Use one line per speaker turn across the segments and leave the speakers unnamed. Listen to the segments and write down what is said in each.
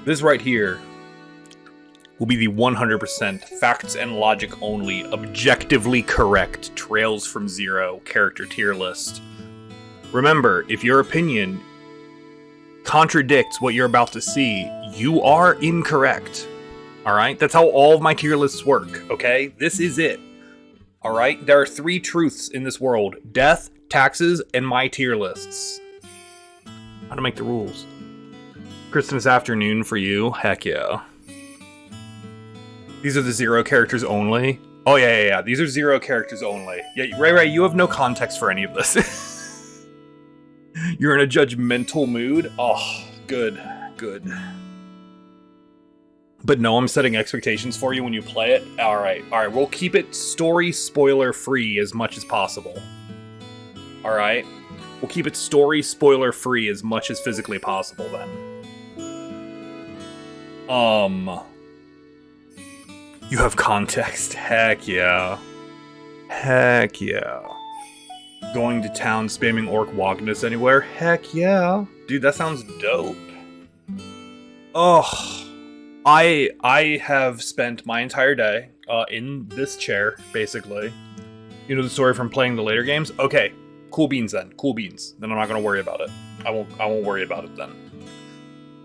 This right here will be the 100% facts and logic only, objectively correct Trails from Zero character tier list. Remember, if your opinion contradicts what you're about to see, you are incorrect. Alright? That's how all of my tier lists work, okay? This is it. Alright? There are 3 truths in this world: death, taxes, and my tier lists. How to make the rules. Christmas afternoon for you? Heck yeah. These are the 0 characters only? Oh yeah. These are 0 characters only. Yeah, Ray, you have no context for any of this. You're in a judgmental mood? Oh, good. But no, I'm setting expectations for you when you play it. Alright, we'll keep it story spoiler free as much as possible. Alright? We'll keep it story spoiler free as much as physically possible then. You have context. Heck yeah. Going to town spamming Orc Wagnus anywhere? Heck yeah. Dude, that sounds dope. Oh, I have spent my entire day in this chair, basically. You know the story from playing the later games? Okay, cool beans then. Cool beans. Then I'm not gonna worry about it. I won't worry about it then.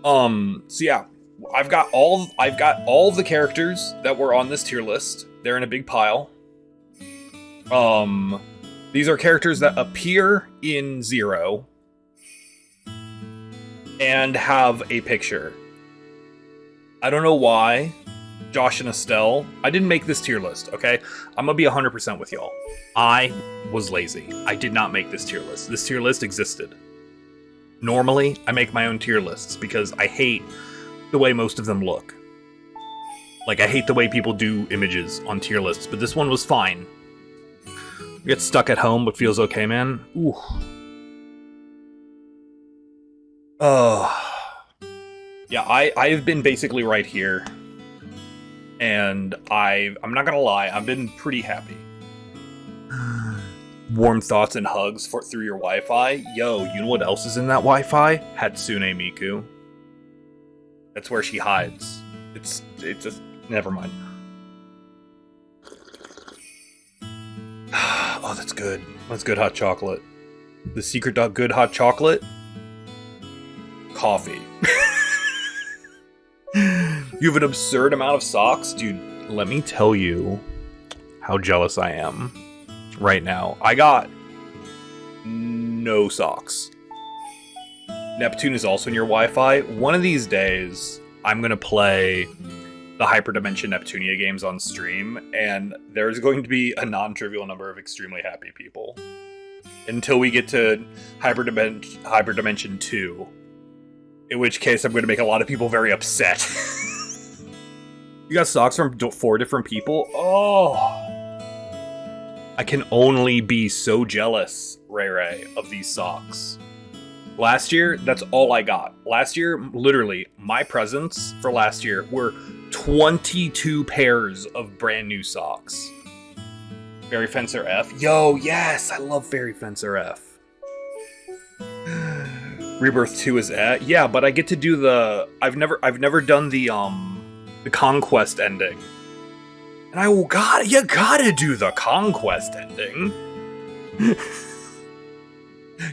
So yeah, I've got all the characters that were on this tier list. They're in a big pile. These are characters that appear in 0 and have a picture. I don't know why Josh and Estelle, I didn't make this tier list, okay? I'm gonna be 100% with y'all. I was lazy. I did not make this tier list. This tier list existed. Normally, I make my own tier lists because I hate the way most of them look. Like, I hate the way people do images on tier lists, but this one was fine. Get stuck at home, but feels okay, man. Ooh. Yeah, I've been basically right here. And I'm not gonna lie, I've been pretty happy. Warm thoughts and hugs through your Wi-Fi. Yo, you know what else is in that Wi-Fi? Hatsune Miku. That's where she hides. It's just... Never mind. Oh, that's good. That's good hot chocolate. The secret good hot chocolate? Coffee. You have an absurd amount of socks? Dude, let me tell you how jealous I am right now. I got no socks. Neptune is also in your Wi-Fi. One of these days, I'm going to play the Hyperdimension Neptunia games on stream, and there's going to be a non-trivial number of extremely happy people. Until we get to Hyperdimension 2. In which case, I'm going to make a lot of people very upset. You got socks from 4 different people? Oh! I can only be so jealous, Ray, of these socks. Last year, that's all I got. Last year, literally, my presents for last year were 22 pairs of brand new socks. Fairy Fencer F. Yo, yes! I love Fairy Fencer F. Rebirth 2 is yeah, but I get to do the... I've never done the Conquest ending. And you gotta do the Conquest ending.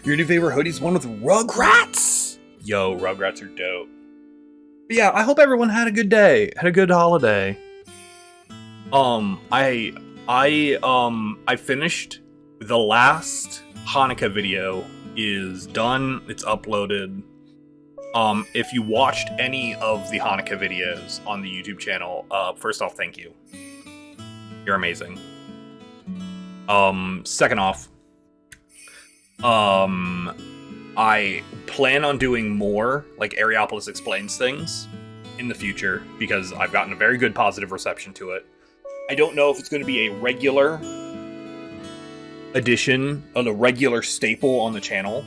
Your new favorite hoodie's one with Rugrats? Yo, Rugrats are dope. But yeah, I hope everyone had a good day. Had a good holiday. I finished the last Hanukkah video is done. It's uploaded. If you watched any of the Hanukkah videos on the YouTube channel, first off, thank you. You're amazing. Second off, I plan on doing more, like, Ariopoulos Explains Things in the future, because I've gotten a very good positive reception to it. I don't know if it's going to be a regular addition, a regular staple on the channel.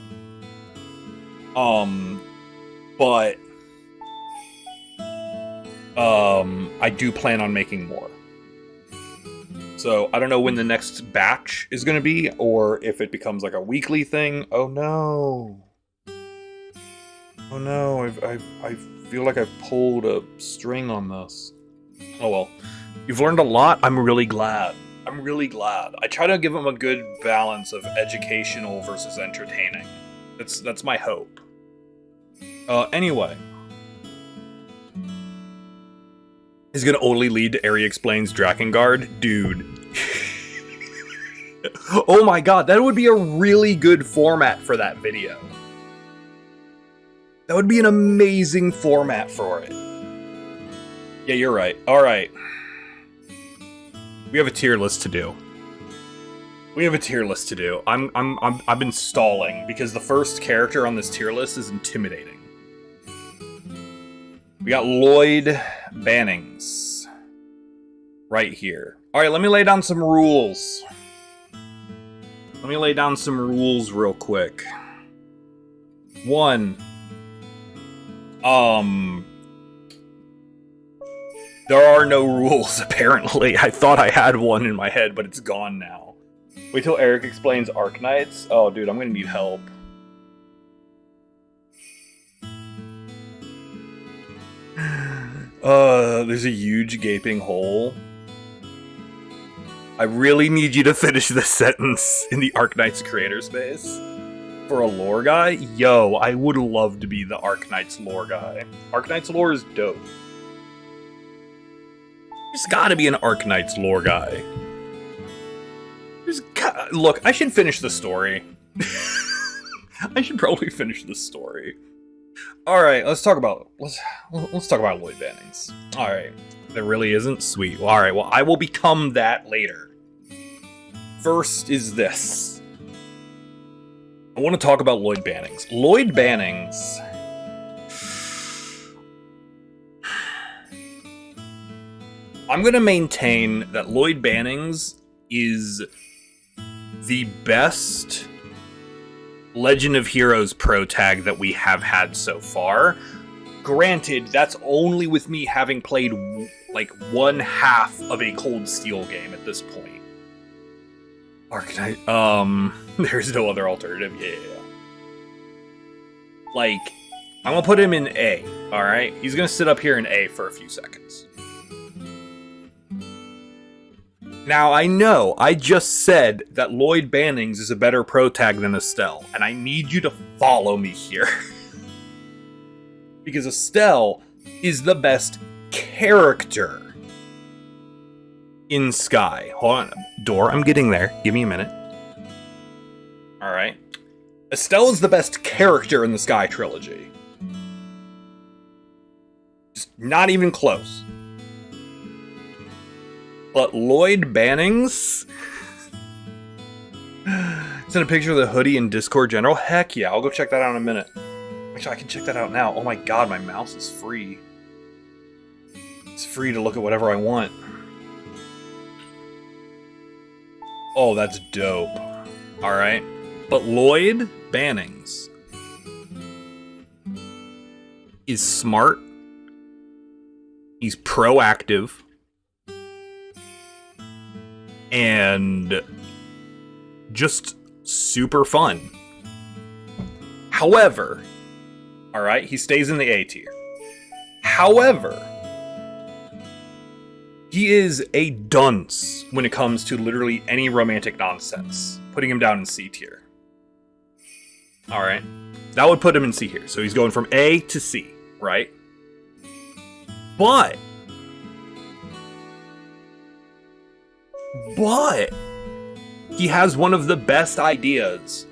But I do plan on making more. So I don't know when the next batch is going to be, or if it becomes like a weekly thing. Oh no! Oh no! I've feel like I've pulled a string on this. Oh well. You've learned a lot. I'm really glad. I'm really glad. I try to give them a good balance of educational versus entertaining. That's my hope. Anyway. Is gonna only lead to Ari Explains Drakengard? Dude. Oh my god, that would be a really good format for that video. That would be an amazing format for it. Yeah, you're right. Alright. We have a tier list to do. I've been stalling because the first character on this tier list is intimidating. We got Lloyd Bannings. Right here. Alright, let me lay down some rules. Real quick. 1. There are no rules, apparently. I thought I had one in my head, but it's gone now. Wait till Eric explains Arknights. Oh, dude, I'm gonna need help. There's a huge gaping hole. I really need you to finish this sentence in the Arknights creator space. For a lore guy? Yo, I would love to be the Arknights lore guy. Arknights lore is dope. There's gotta be an Arknights lore guy. Look, I should finish the story. I should probably finish this story. Alright, let's talk about Lloyd Bannings. Alright. There really isn't? Sweet. Well, alright, well, I will become that later. First is this. I want to talk about Lloyd Bannings. Lloyd Bannings... I'm going to maintain that Lloyd Bannings is the best Legend of Heroes pro tag that we have had so far. Granted, that's only with me having played like one half of a Cold Steel game at this point. Arknight, there's no other alternative. Yeah. Like, I'm gonna put him in A, alright? He's gonna sit up here in A for a few seconds. Now, I know, I just said that Lloyd Bannings is a better pro tag than Estelle, and I need you to follow me here. Because Estelle is the best character in Sky. Hold on, door, I'm getting there. Give me a minute. Alright. Estelle is the best character in the Sky trilogy. Just not even close. But Lloyd Bannings? Send a picture of the hoodie in Discord General? Heck yeah, I'll go check that out in a minute. Actually, I can check that out now. Oh my god, my mouse is free. It's free to look at whatever I want. Oh, that's dope. Alright. But Lloyd Bannings is smart. He's proactive. And just super fun. However, alright, he stays in the A tier. However, he is a dunce when it comes to literally any romantic nonsense, putting him down in C tier. Alright, that would put him in C here. So he's going from A to C, right? But he has one of the best ideas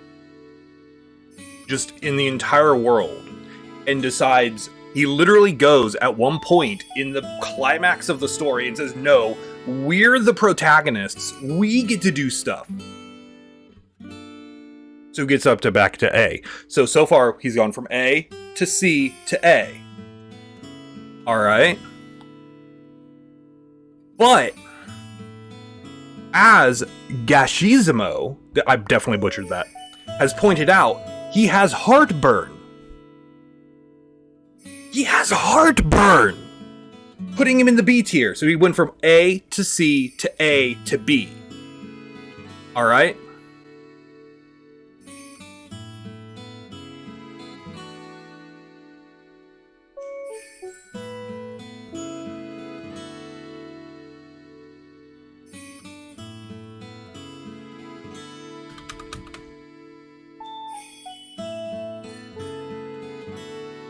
just in the entire world, and decides, he literally goes at one point in the climax of the story and says, no, we're the protagonists, we get to do stuff. So he gets back to A. So far he's gone from A to C to A. Alright. But as Gashizmo, I definitely butchered that, has pointed out, he has heartburn. He has heartburn! Putting him in the B tier. So he went from A to C to A to B. Alright?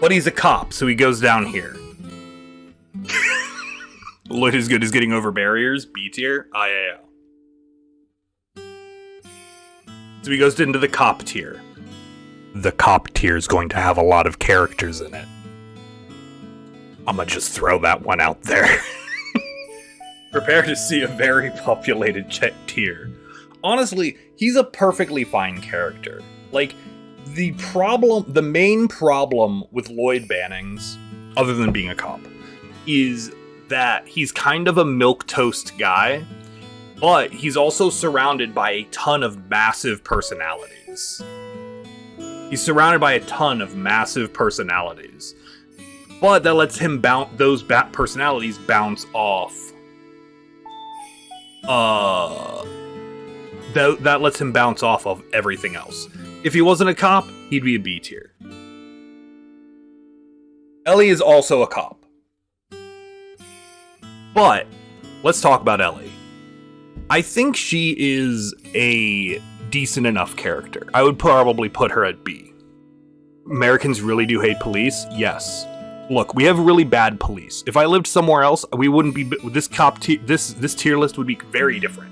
But he's a cop, so he goes down here. Lloyd is good as getting over barriers. B tier. Yeah. So he goes into the cop tier. The cop tier is going to have a lot of characters in it. I'm gonna just throw that one out there. Prepare to see a very populated tier. Honestly, he's a perfectly fine character. Like, the main problem with Lloyd Bannings, other than being a cop, is that he's kind of a milquetoast guy, but he's also surrounded by a ton of massive personalities. But that lets him those personalities bounce off. That lets him bounce off of everything else. If he wasn't a cop, he'd be a B tier. Elie is also a cop. But let's talk about Elie. I think she is a decent enough character. I would probably put her at B. Americans really do hate police? Yes. Look, we have really bad police. If I lived somewhere else, we wouldn't be this tier list would be very different.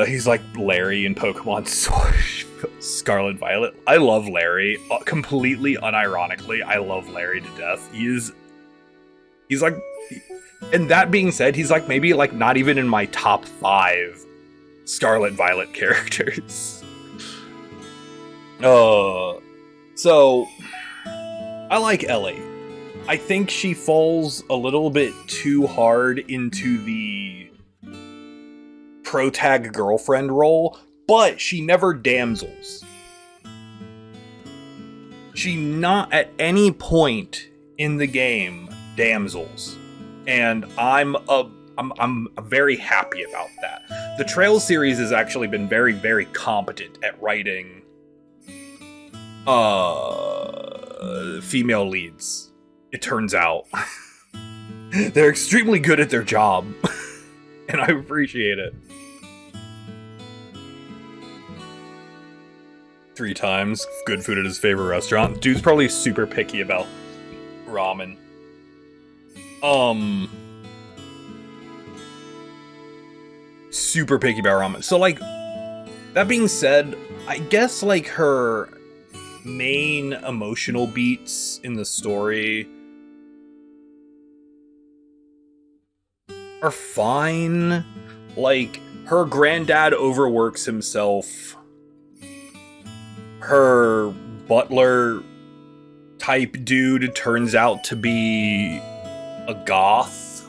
He's like Larry in Pokemon Scarlet Violet. I love Larry. Completely unironically, I love Larry to death. He's like, and that being said, he's like maybe like not even in my top 5 Scarlet Violet characters. So I like Elie. I think she falls a little bit too hard into the protag girlfriend role, but she never damsels. She not at any point in the game damsels, and I'm very happy about that. The Trails series has actually been very, very competent at writing female leads. It turns out they're extremely good at their job, and I appreciate it. 3 times good food at his favorite restaurant. Dude's probably super picky about ramen. Super picky about ramen. So, like, that being said, I guess, like, her main emotional beats in the story are fine. Like, her granddad overworks himself. Her butler type dude turns out to be a goth.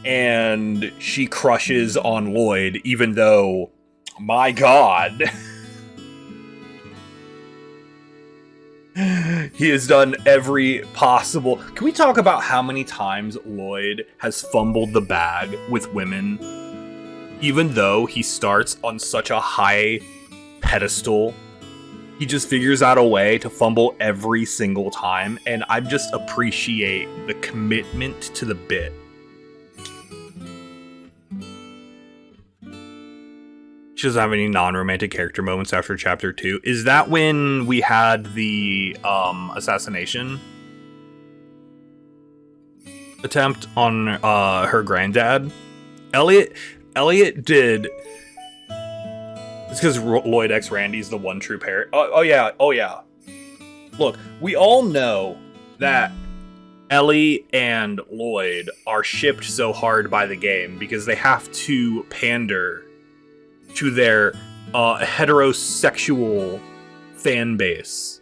And she crushes on Lloyd, even though, my god, he has done every possible... Can we talk about how many times Lloyd has fumbled the bag with women? Even though he starts on such a high pedestal, he just figures out a way to fumble every single time, and I just appreciate the commitment to the bit. She doesn't have any non-romantic character moments after chapter 2. Is that when we had the assassination attempt on her granddad? Elliot did. It's because Lloyd X Randy's the one true parent. Oh yeah. Look, we all know that Elie and Lloyd are shipped so hard by the game because they have to pander to their heterosexual fan base.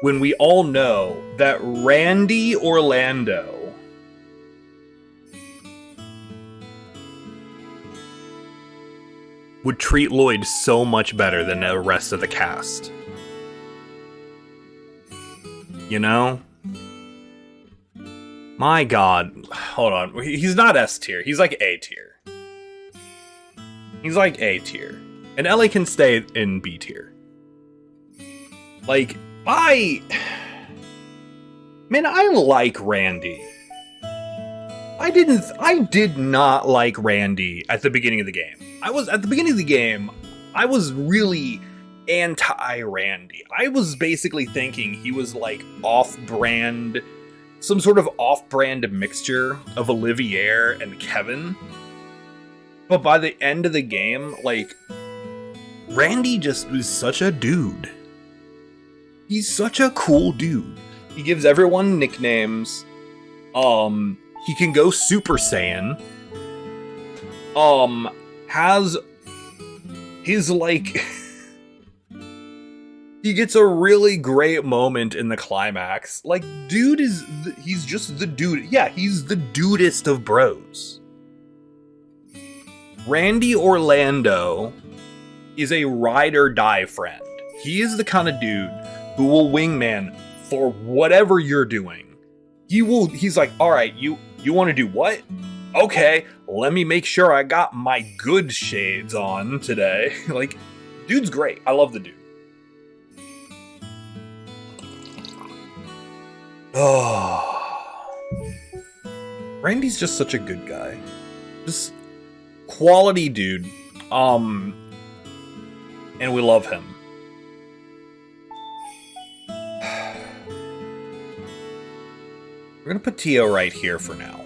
When we all know that Randy Orlando would treat Lloyd so much better than the rest of the cast. You know? My god. Hold on. He's not S tier. He's like A tier. He's like A tier. And Elie can stay in B tier. Like, I like Randy. I did not like Randy at the beginning of the game. I was really anti-Randy. I was basically thinking he was like off-brand, some sort of off-brand mixture of Olivier and Kevin. But by the end of the game, like, Randy just was such a dude. He's such a cool dude. He gives everyone nicknames. He can go Super Saiyan. Has his, like... He gets a really great moment in the climax. Like, dude is... he's just the dude. Yeah, he's the dudest of bros. Randy Orlando is a ride-or-die friend. He is the kind of dude who will wingman for whatever you're doing. He's like, alright, you want to do what? Okay, let me make sure I got my good shades on today. Like, dude's great. I love the dude. Oh, Randy's just such a good guy. Just quality dude. And we love him. We're gonna put Tio right here for now.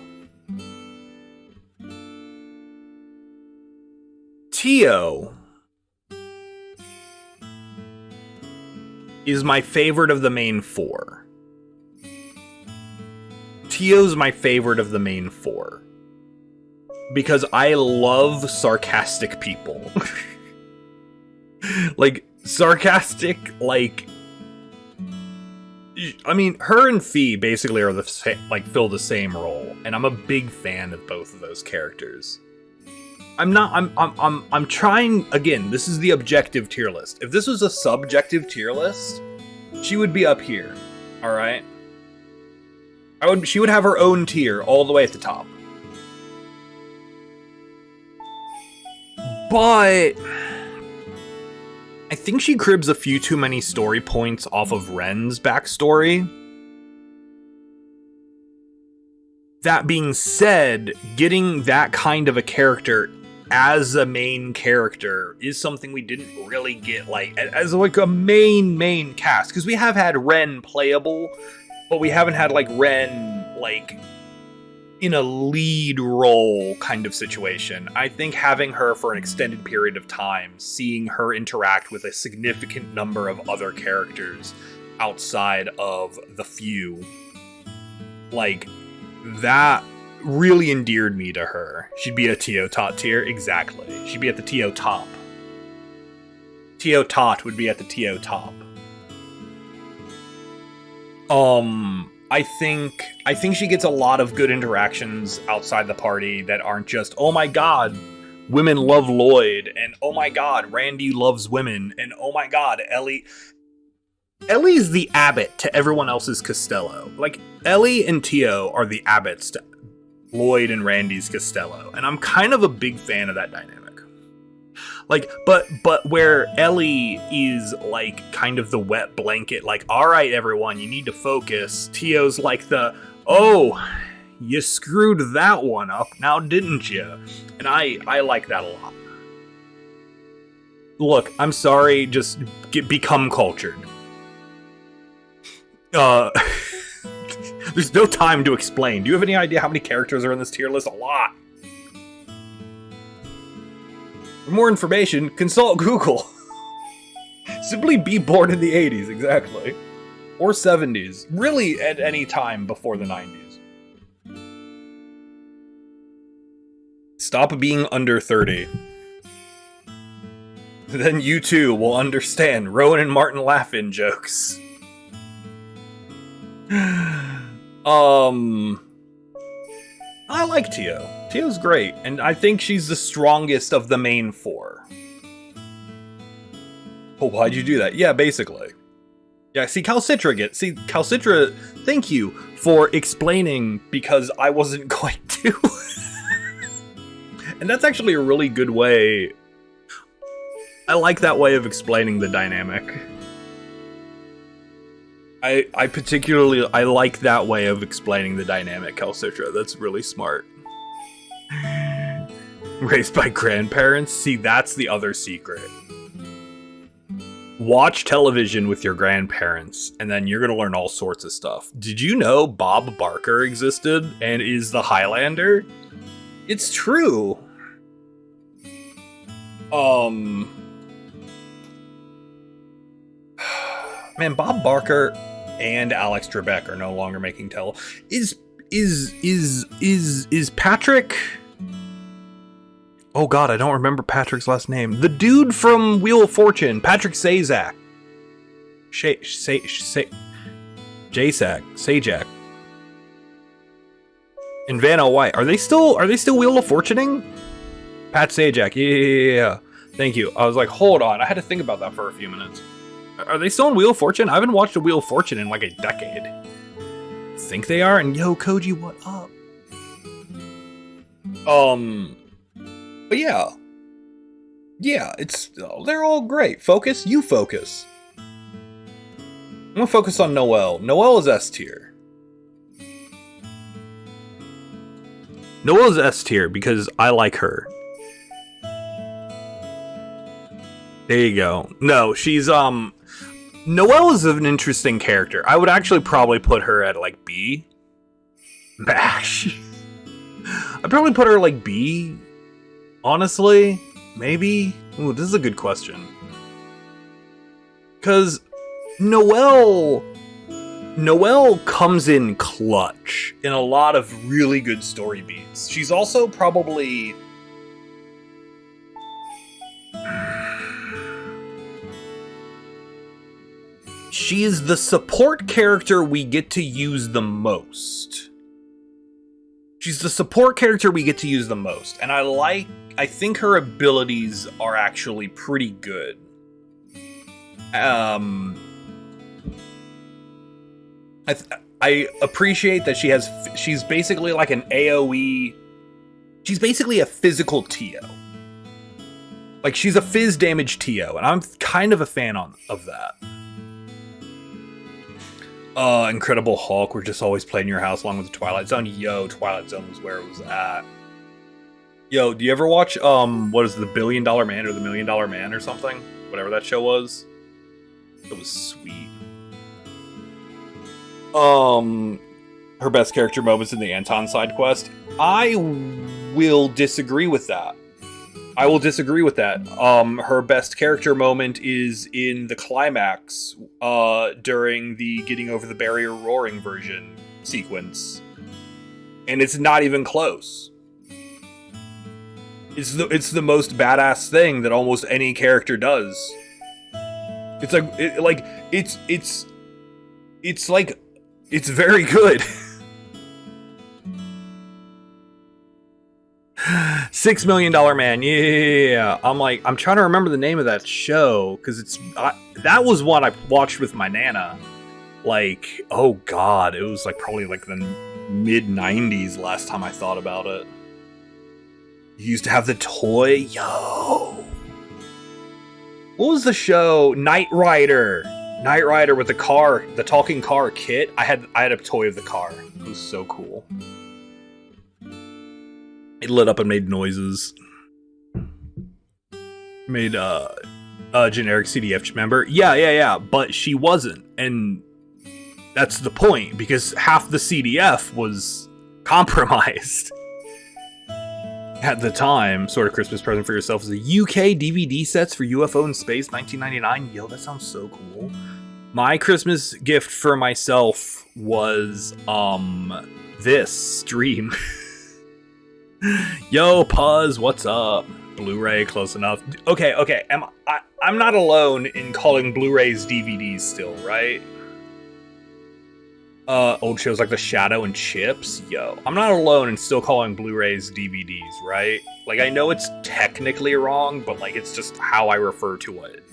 Tio is my favorite of the main four. Tio's my favorite of the main four. Because I love sarcastic people. Like, sarcastic, like... I mean, her and Fee basically are fill the same role, and I'm a big fan of both of those characters. I'm trying, again, this is the objective tier list. If this was a subjective tier list, she would be up here, alright? She would have her own tier all the way at the top. But I think she cribs a few too many story points off of Ren's backstory. That being said, getting that kind of a character as a main character is something we didn't really get as like a main cast. Because we have had Ren playable, but we haven't had like Ren in a lead role kind of situation. I think having her for an extended period of time, seeing her interact with a significant number of other characters outside of the few, that really endeared me to her. She'd be a Tio Tot tier, exactly. She'd be at the Tio top. Tio Tot would be at the Tio top. I think she gets a lot of good interactions outside the party that aren't just, oh my god, women love Lloyd, and oh my god, Randy loves women, and oh my god, Ellie's the abbot to everyone else's Costello. Like, Elie and Tio are the abbots to Lloyd and Randy's Costello, and I'm kind of a big fan of that dynamic. But where Elie is kind of the wet blanket, all right, everyone, you need to focus. Tio's oh, you screwed that one up, now didn't you? And I like that a lot. Look, I'm sorry, just become cultured. There's no time to explain. Do you have any idea how many characters are in this tier list? A lot. For more information, consult Google. Simply be born in the 80s, exactly. Or 70s. Really, at any time before the 90s. Stop being under 30. Then you too will understand Rowan and Martin Laugh-In jokes. I like Tio. Tio's great, and I think she's the strongest of the main four. Oh, why'd you do that? Yeah, basically. Yeah, Calcitra, thank you for explaining, because I wasn't going to. And that's actually a really good way. I like that way of explaining the dynamic. I like that way of explaining the dynamic, Calcitra. That's really smart. Raised by grandparents? See, that's the other secret. watch television with your grandparents, and then you're going to learn all sorts of stuff. Did you know Bob Barker existed and is the Highlander? It's true. Man, Bob Barker and Alex Trebek are no longer making Is Patrick? Oh god, I don't remember Patrick's last name. The dude from Wheel of Fortune, Patrick Sajak. Sajak. And Vanna White. Are they still Wheel of Fortuning? Pat Sajak. Yeah. Thank you. I was like, hold on. I had to think about that for a few minutes. Are they still in Wheel of Fortune? I haven't watched a Wheel of Fortune in like a decade. Think they are? And yo, Koji, what up? But yeah. Yeah, they're all great. Focus, you focus. I'm gonna focus on Noel. Noel is S tier. Noel is S tier because I like her. There you go. No, she's, Noel is an interesting character. I would actually probably put her at, like, B. Bash. I'd probably put her, like, B. Honestly. Maybe. Ooh, this is a good question. Because Noel comes in clutch in a lot of really good story beats. She's also probably... She is the support character we get to use the most. She's the support character we get to use the most. And I think her abilities are actually pretty good. I appreciate that she's basically like an AoE. She's basically a physical Tio. Like, she's a phys damage Tio, and I'm kind of a fan of that. Incredible Hulk, we're just always playing your house along with the Twilight Zone. Yo, Twilight Zone was where it was at. Yo, do you ever watch, what is it, The $1 Billion Man or The $1 Million Man or something? Whatever that show was. It was sweet. Her best character moments in the Anton side quest. I will disagree with that. Her best character moment is in the climax, during the getting over the barrier roaring version sequence. And it's not even close. It's the most badass thing that almost any character does. It's very good. $6 Million Man, yeah. I'm trying to remember the name of that show, because that was one I watched with my nana. Like, oh god, it was like probably like the mid-90s last time I thought about it. You used to have the toy, yo. What was the show? Knight Rider with the talking car kit. I had a toy of the car. It was so cool. It lit up and made noises. Made a generic CDF member. Yeah. But she wasn't. And that's the point, because half the CDF was compromised. At the time, sort of Christmas present for yourself is a UK DVD sets for UFO in Space 1999. Yo, that sounds so cool. My Christmas gift for myself was this stream. Yo, Puzz, what's up? Blu-ray, close enough. Okay. I'm not alone in calling Blu-rays DVDs still, right? Old shows like The Shadow and Chips. Yo, I'm not alone in still calling Blu-rays DVDs, right? Like, I know it's technically wrong, but like, it's just how I refer to it.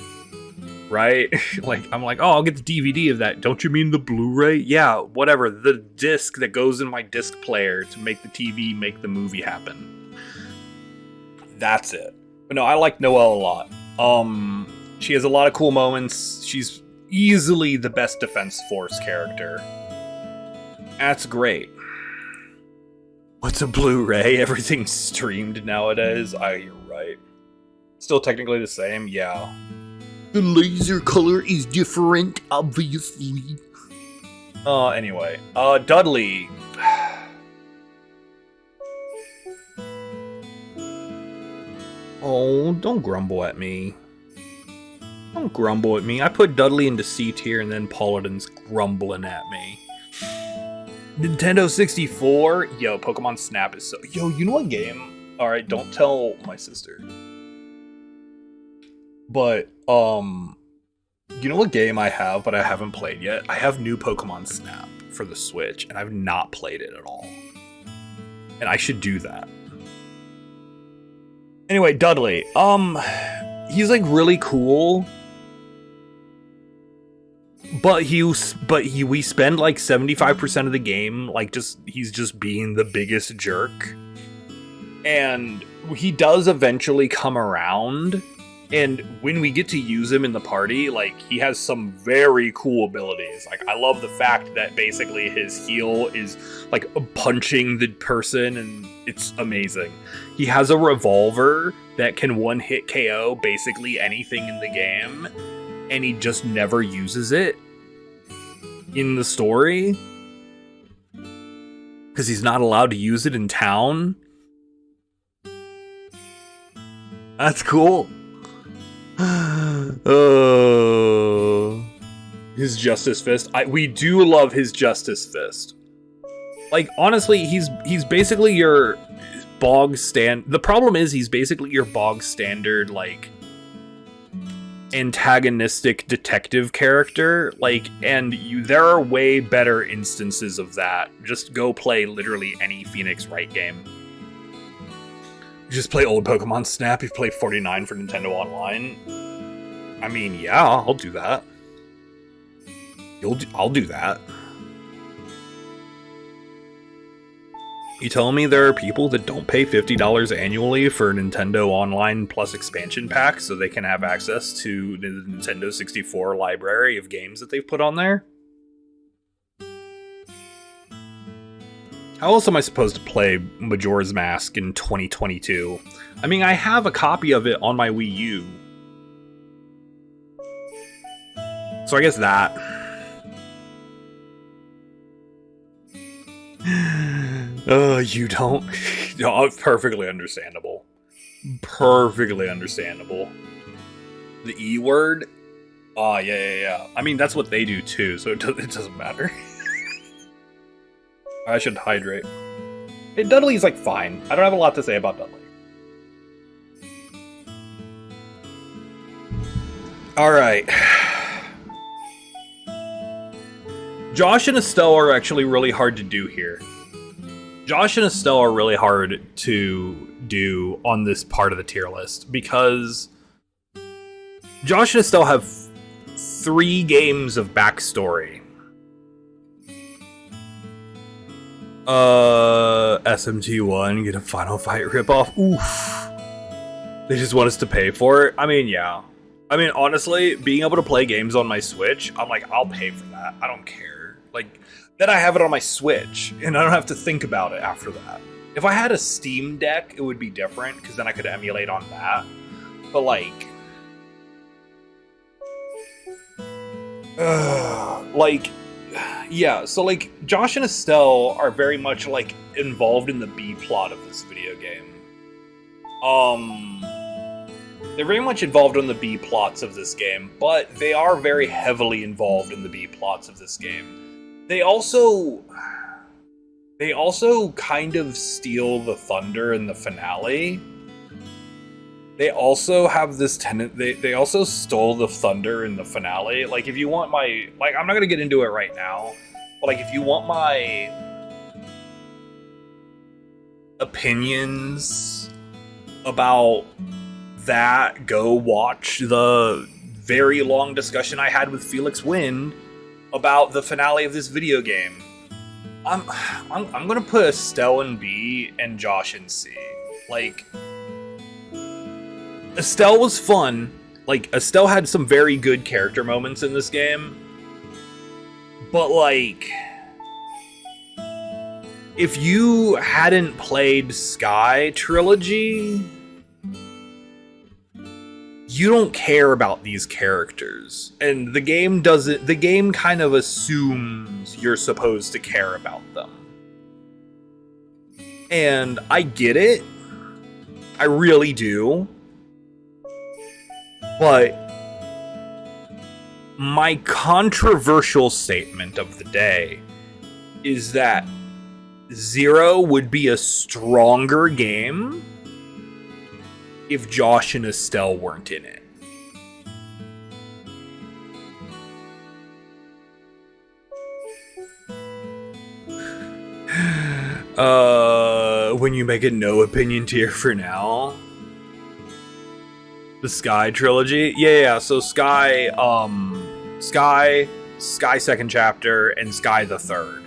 Right? Like, I'm like, oh, I'll get the DVD of that. Don't you mean the Blu-ray? Yeah, whatever. The disc that goes in my disc player to make the TV make the movie happen. That's it. But no, I like Noel a lot. She has a lot of cool moments. She's easily the best Defense Force character. That's great. What's a Blu-ray? Everything's streamed nowadays. You're right. Still technically the same? Yeah.
The laser color is different, obviously.
Anyway. Dudley. Oh, don't grumble at me. Don't grumble at me. I put Dudley into C tier and then Paladin's grumbling at me. Nintendo 64? Yo, Pokemon Snap is so... Yo, you know what game? Alright, don't tell my sister. But, you know what game I have, but I haven't played yet? I have new Pokemon Snap for the Switch, and I've not played it at all. And I should do that. Anyway, Dudley, he's like really cool. But we spend like 75% of the game like he's just being the biggest jerk. And he does eventually come around, and when we get to use him in the party, like he has some very cool abilities. Like I love the fact that basically his heal is like punching the person, and it's amazing. He has a revolver that can one-hit KO basically anything in the game, and he just never uses it in the story because he's not allowed to use it in town. That's cool. His Justice Fist. We do love his Justice Fist. Like honestly, he's basically your the problem is he's basically your bog standard like antagonistic detective character, like, and there are way better instances of that. Just go play literally any Phoenix Wright game. Just play old Pokemon Snap. You play 49 for Nintendo Online. I mean, yeah, I'll do that. I'll do that. You telling me there are people that don't pay $50 annually for Nintendo Online Plus expansion packs so they can have access to the Nintendo 64 library of games that they've put on there? How else am I supposed to play Majora's Mask in 2022? I mean, I have a copy of it on my Wii U. So I guess that. You don't? No, perfectly understandable. Perfectly understandable. The E word? Oh, yeah. I mean, that's what they do too, so it doesn't matter. I should hydrate. Hey, Dudley's like fine. I don't have a lot to say about Dudley. Alright. Josh and Estelle are actually really hard to do here. Josh and Estelle are really hard to do on this part of the tier list because Josh and Estelle have 3 games of backstory. SMT1, get a Final Fight ripoff. Oof. They just want us to pay for it. I mean, yeah. I mean, honestly, being able to play games on my Switch, I'm like, I'll pay for that. I don't care. Like, then I have it on my Switch, and I don't have to think about it after that. If I had a Steam Deck, it would be different, because then I could emulate on that. But, like... yeah, so, like, Josh and Estelle are very much, like, involved in the B-plot of this video game. They're very much involved in the B-plots of this game, but they are very heavily involved in the B-plots of this game. They also kind of steal the thunder in the finale. They also have this they also stole the thunder in the finale. Like, if you want my... Like, I'm not going to get into it right now, but, like, if you want my opinions about that, go watch the very long discussion I had with Felix Wind about the finale of this video game. I'm gonna put Estelle in B and Josh in C. Like, Estelle was fun. Like, Estelle had some very good character moments in this game. But, like, if you hadn't played Sky Trilogy, you don't care about these characters, and the game kind of assumes you're supposed to care about them. And I get it. I really do. But my controversial statement of the day is that 0 would be a stronger game if Josh and Estelle weren't in it. When you make a no opinion tier for now. The Sky trilogy? Yeah, so Sky second chapter, and Sky the third.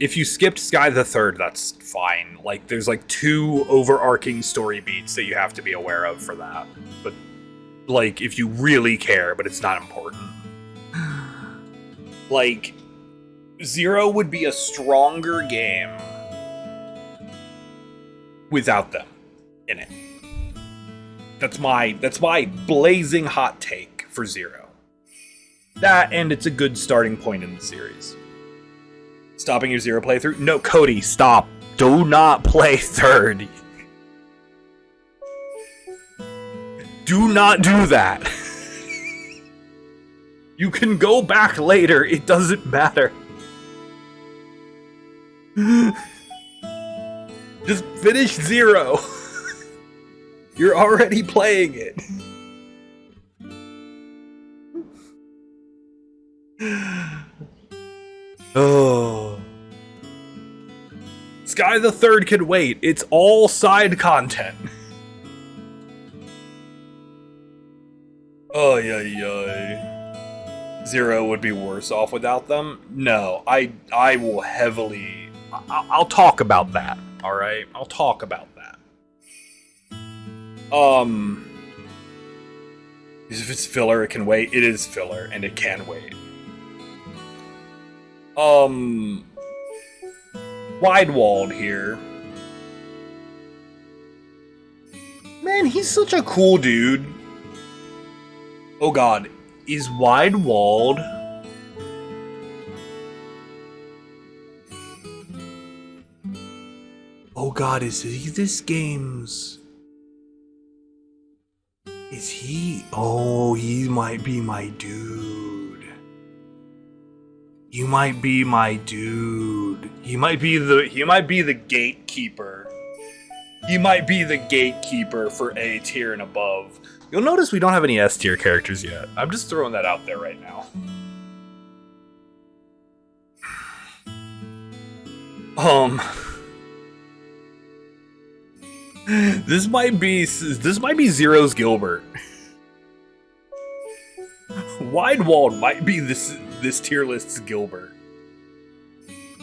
If you skipped Sky the third, that's fine. Like, there's like 2 overarching story beats that you have to be aware of for that. But, like, if you really care, but it's not important. Like, 0 would be a stronger game without them in it. That's my blazing hot take for 0. That, and it's a good starting point in the series. Stopping your 0 playthrough? No, Cody, stop. Do not play 3rd. Do not do that. You can go back later. It doesn't matter. Just finish 0. You're already playing it. Oh. Sky the Third can wait. It's all side content. Oh, yeah. 0 would be worse off without them? No, I will heavily... I'll talk about that, alright? I'll talk about that. If it's filler, it can wait. It is filler, and it can wait. Wald here. Man, he's such a cool dude. Oh god, is Wald? Oh god, is he this game's... Is he... Oh, he might be my dude. You might be my dude. He might be the gatekeeper. He might be the gatekeeper for A tier and above. You'll notice we don't have any S tier characters yet. I'm just throwing that out there right now. This might be Zero's Gilbert. Wald might be this tier list's Gilbert.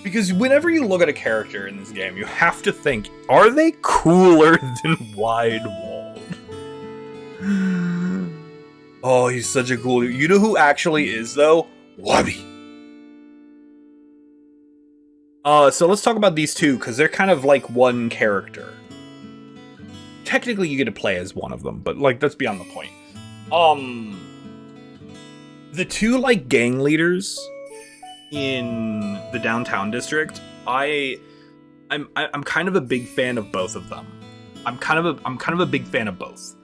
Because whenever you look at a character in this game, you have to think, are they cooler than Wald? Oh, he's such a cool dude. You know who actually is, though? Waby. So let's talk about these two, because they're kind of like one character. Technically, you get to play as one of them, but, like, that's beyond the point. The two, like, gang leaders in the downtown district, I'm kind of a big fan of both of them. I'm kind of a big fan of both.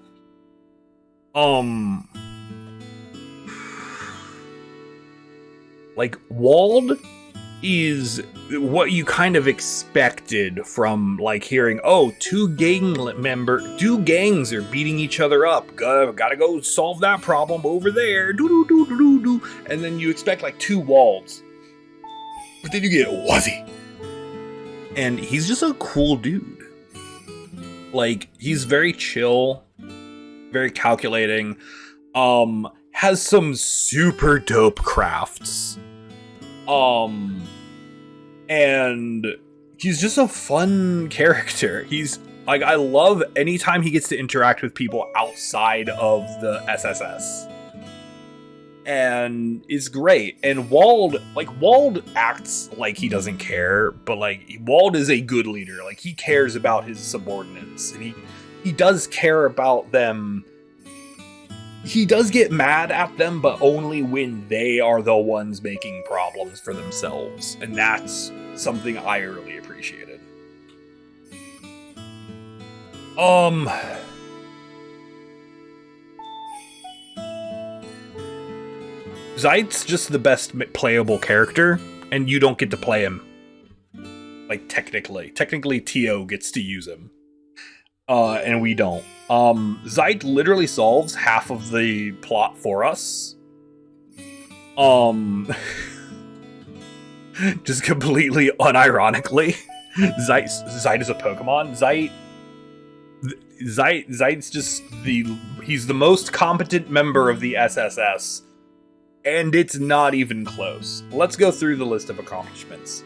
Like, Wald is what you kind of expected from, like, hearing, oh, two gangs are beating each other up. Gotta go solve that problem over there. And then you expect, like, two Walds. But then you get Wazy. And he's just a cool dude. Like, he's very chill, very calculating, has some super dope crafts. And he's just a fun character. He's like, I love anytime he gets to interact with people outside of the SSS. And it's great. And Wald acts like he doesn't care, but like Wald is a good leader. Like, he cares about his subordinates, and he does care about them. He does get mad at them, but only when they are the ones making problems for themselves. And that's something I really appreciated. Ziet's just the best playable character, and you don't get to play him. Like, technically. Technically, Tio gets to use him. And we don't. Ziet literally solves half of the plot for us. Just completely unironically. Ziet is a Pokemon. Ziet's just he's the most competent member of the SSS. And it's not even close. Let's go through the list of accomplishments.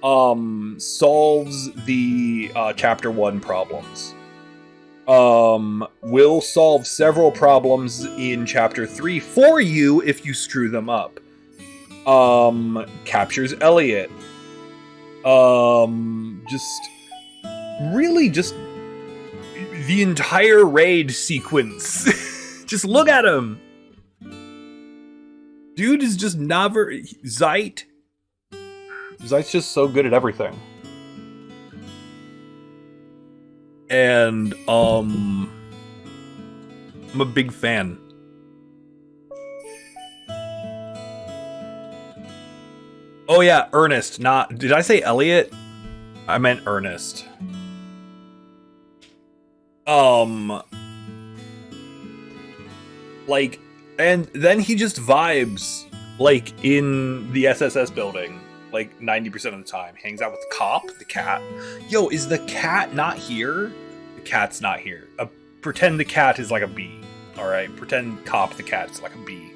Solves the chapter 1 problems. Will solve several problems in chapter 3 for you if you screw them up. Captures Elliot. Just the entire raid sequence. Just look at him. Dude is just never... Ziet's just so good at everything. And, I'm a big fan. Oh yeah, Ernest, did I say Elliot? I meant Ernest. Like, and then he just vibes, like, in the SSS building, like, 90% of the time. Hangs out with Cop, the cat. Yo, is the cat not here? The cat's not here. Pretend the cat is like a bee, alright? Pretend Cop, the cat, is like a bee.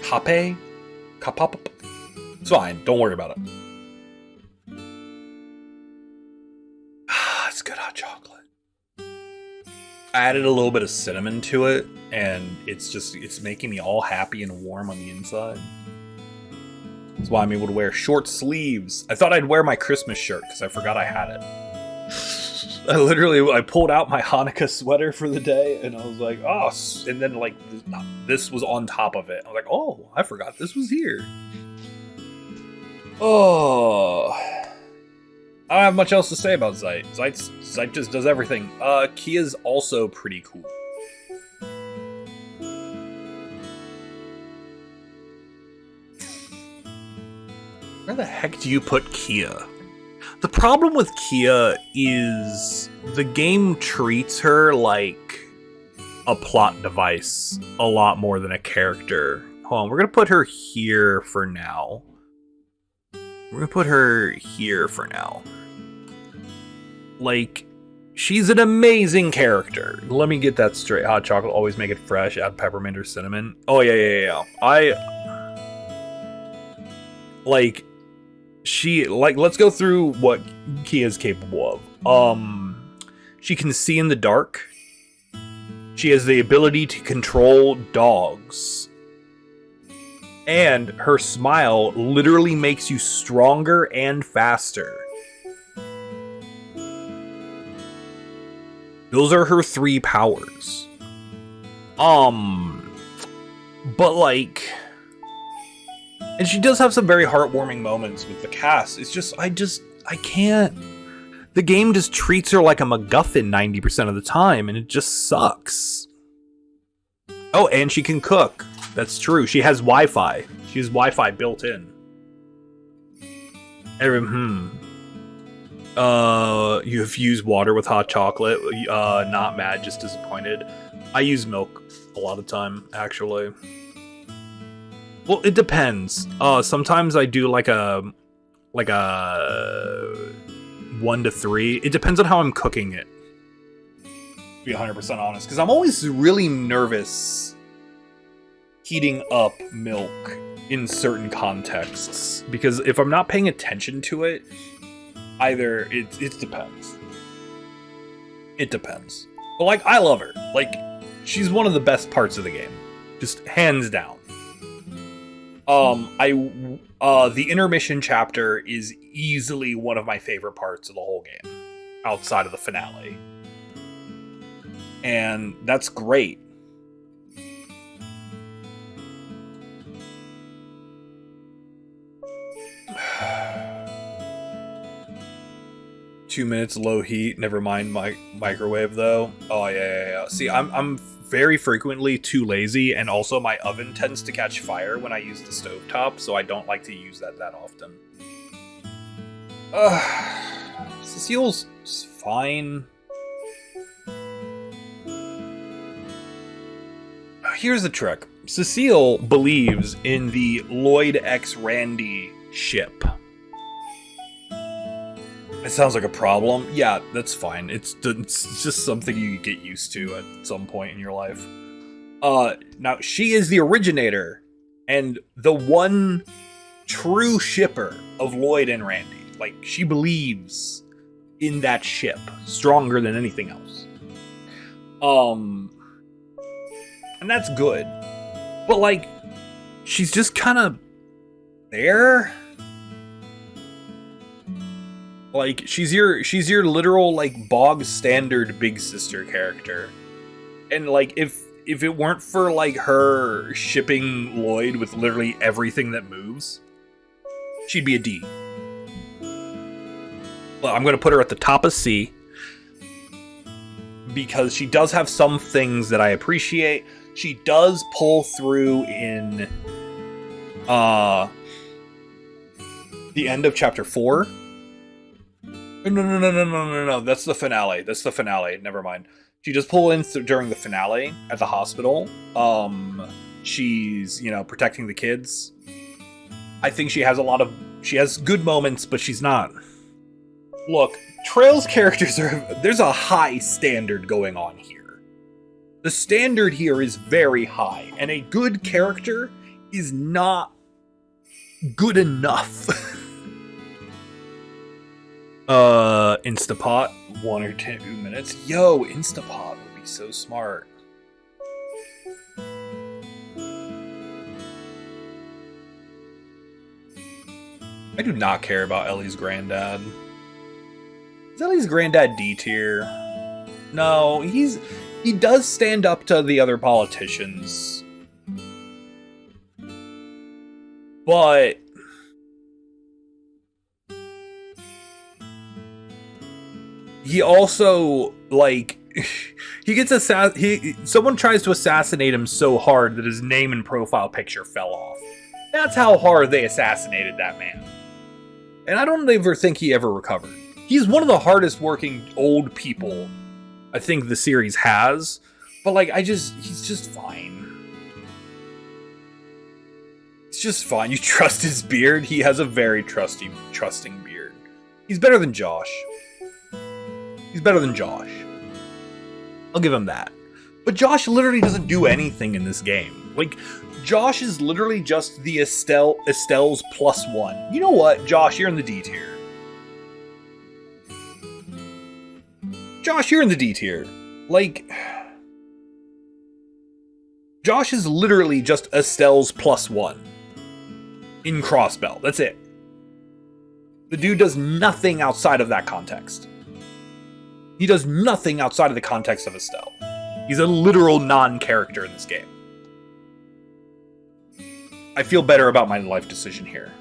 Cape? Capop? It's fine, don't worry about it. It's good hot chocolate. I added a little bit of cinnamon to it, and it's making me all happy and warm on the inside. That's why I'm able to wear short sleeves. I thought I'd wear my Christmas shirt, because I forgot I had it. I pulled out my Hanukkah sweater for the day, and I was like, oh, and then, like, this was on top of it. I was like, oh, I forgot this was here. Oh... I don't have much else to say about Ziet. Ziet just does everything. Kia's also pretty cool. Where the heck do you put Kia? The problem with Kia is the game treats her like a plot device a lot more than a character. Hold on, we're gonna put her here for now. Like, she's an amazing character. Let me get that straight. Hot chocolate, always make it fresh. Add peppermint or cinnamon. Oh, yeah. Let's go through what Kia is capable of. She can see in the dark. She has the ability to control dogs. And her smile literally makes you stronger and faster. Those are her 3 powers. But like... And she does have some very heartwarming moments with the cast. It's just, I can't... The game just treats her like a MacGuffin 90% of the time, and it just sucks. Oh, and she can cook. That's true. She has Wi-Fi. She has Wi-Fi built in. You infuse water with hot chocolate. Not mad, just disappointed. I use milk a lot of the time, actually. Well, it depends. Sometimes I do like a 1 to 3. It depends on how I'm cooking it. To be 100% honest, because I'm always really nervous heating up milk in certain contexts, because if I'm not paying attention to it, either it depends. It depends. But like, I love her. Like, she's one of the best parts of the game, just hands down. The intermission chapter is easily one of my favorite parts of the whole game, outside of the finale. And that's great. Two minutes low heat. Never mind my microwave though. Oh yeah. See, I'm very frequently too lazy, and also my oven tends to catch fire when I use the stovetop, so I don't like to use that often. Cecile's fine. Here's the trick. Cecile believes in the Lloyd x Randy ship. It sounds like a problem. Yeah, that's fine. It's just something you get used to at some point in your life. Now, she is the originator and the one true shipper of Lloyd and Randy. Like, she believes in that ship stronger than anything else. And that's good. But, like, she's just kind of there. Like, she's your literal, like, bog standard big sister character. And, like, if it weren't for, like, her shipping Lloyd with literally everything that moves, she'd be a D. Well, I'm going to put her at the top of C, because she does have some things that I appreciate. She does pull through in the end of chapter 4. No. That's the finale. Never mind. She does pull in during the finale at the hospital. She's, protecting the kids. I think she has good moments, but she's not. Look, Trail's characters there's a high standard going on here. The standard here is very high, and a good character is not good enough. Instapot, 1 or 2 minutes. Yo, Instapot would be so smart. I do not care about Ellie's granddad. Is Ellie's granddad D tier? No, he does stand up to the other politicians. But he also, like, he gets someone tries to assassinate him so hard that his name and profile picture fell off. That's how hard they assassinated that man. And I don't ever think he ever recovered. He's one of the hardest working old people I think the series has. But, like, he's just fine. It's just fine. You trust his beard? He has a very trusting beard. He's better than Josh. I'll give him that. But Josh literally doesn't do anything in this game. Like, Josh is literally just the Estelle's +1. You know what, Josh, you're in the D tier. Josh, you're in the D tier. Like, Josh is literally just Estelle's +1 in Crossbell. That's it. The dude does nothing outside of that context. He does nothing outside of the context of Estelle. He's a literal non-character in this game. I feel better about my life decision here.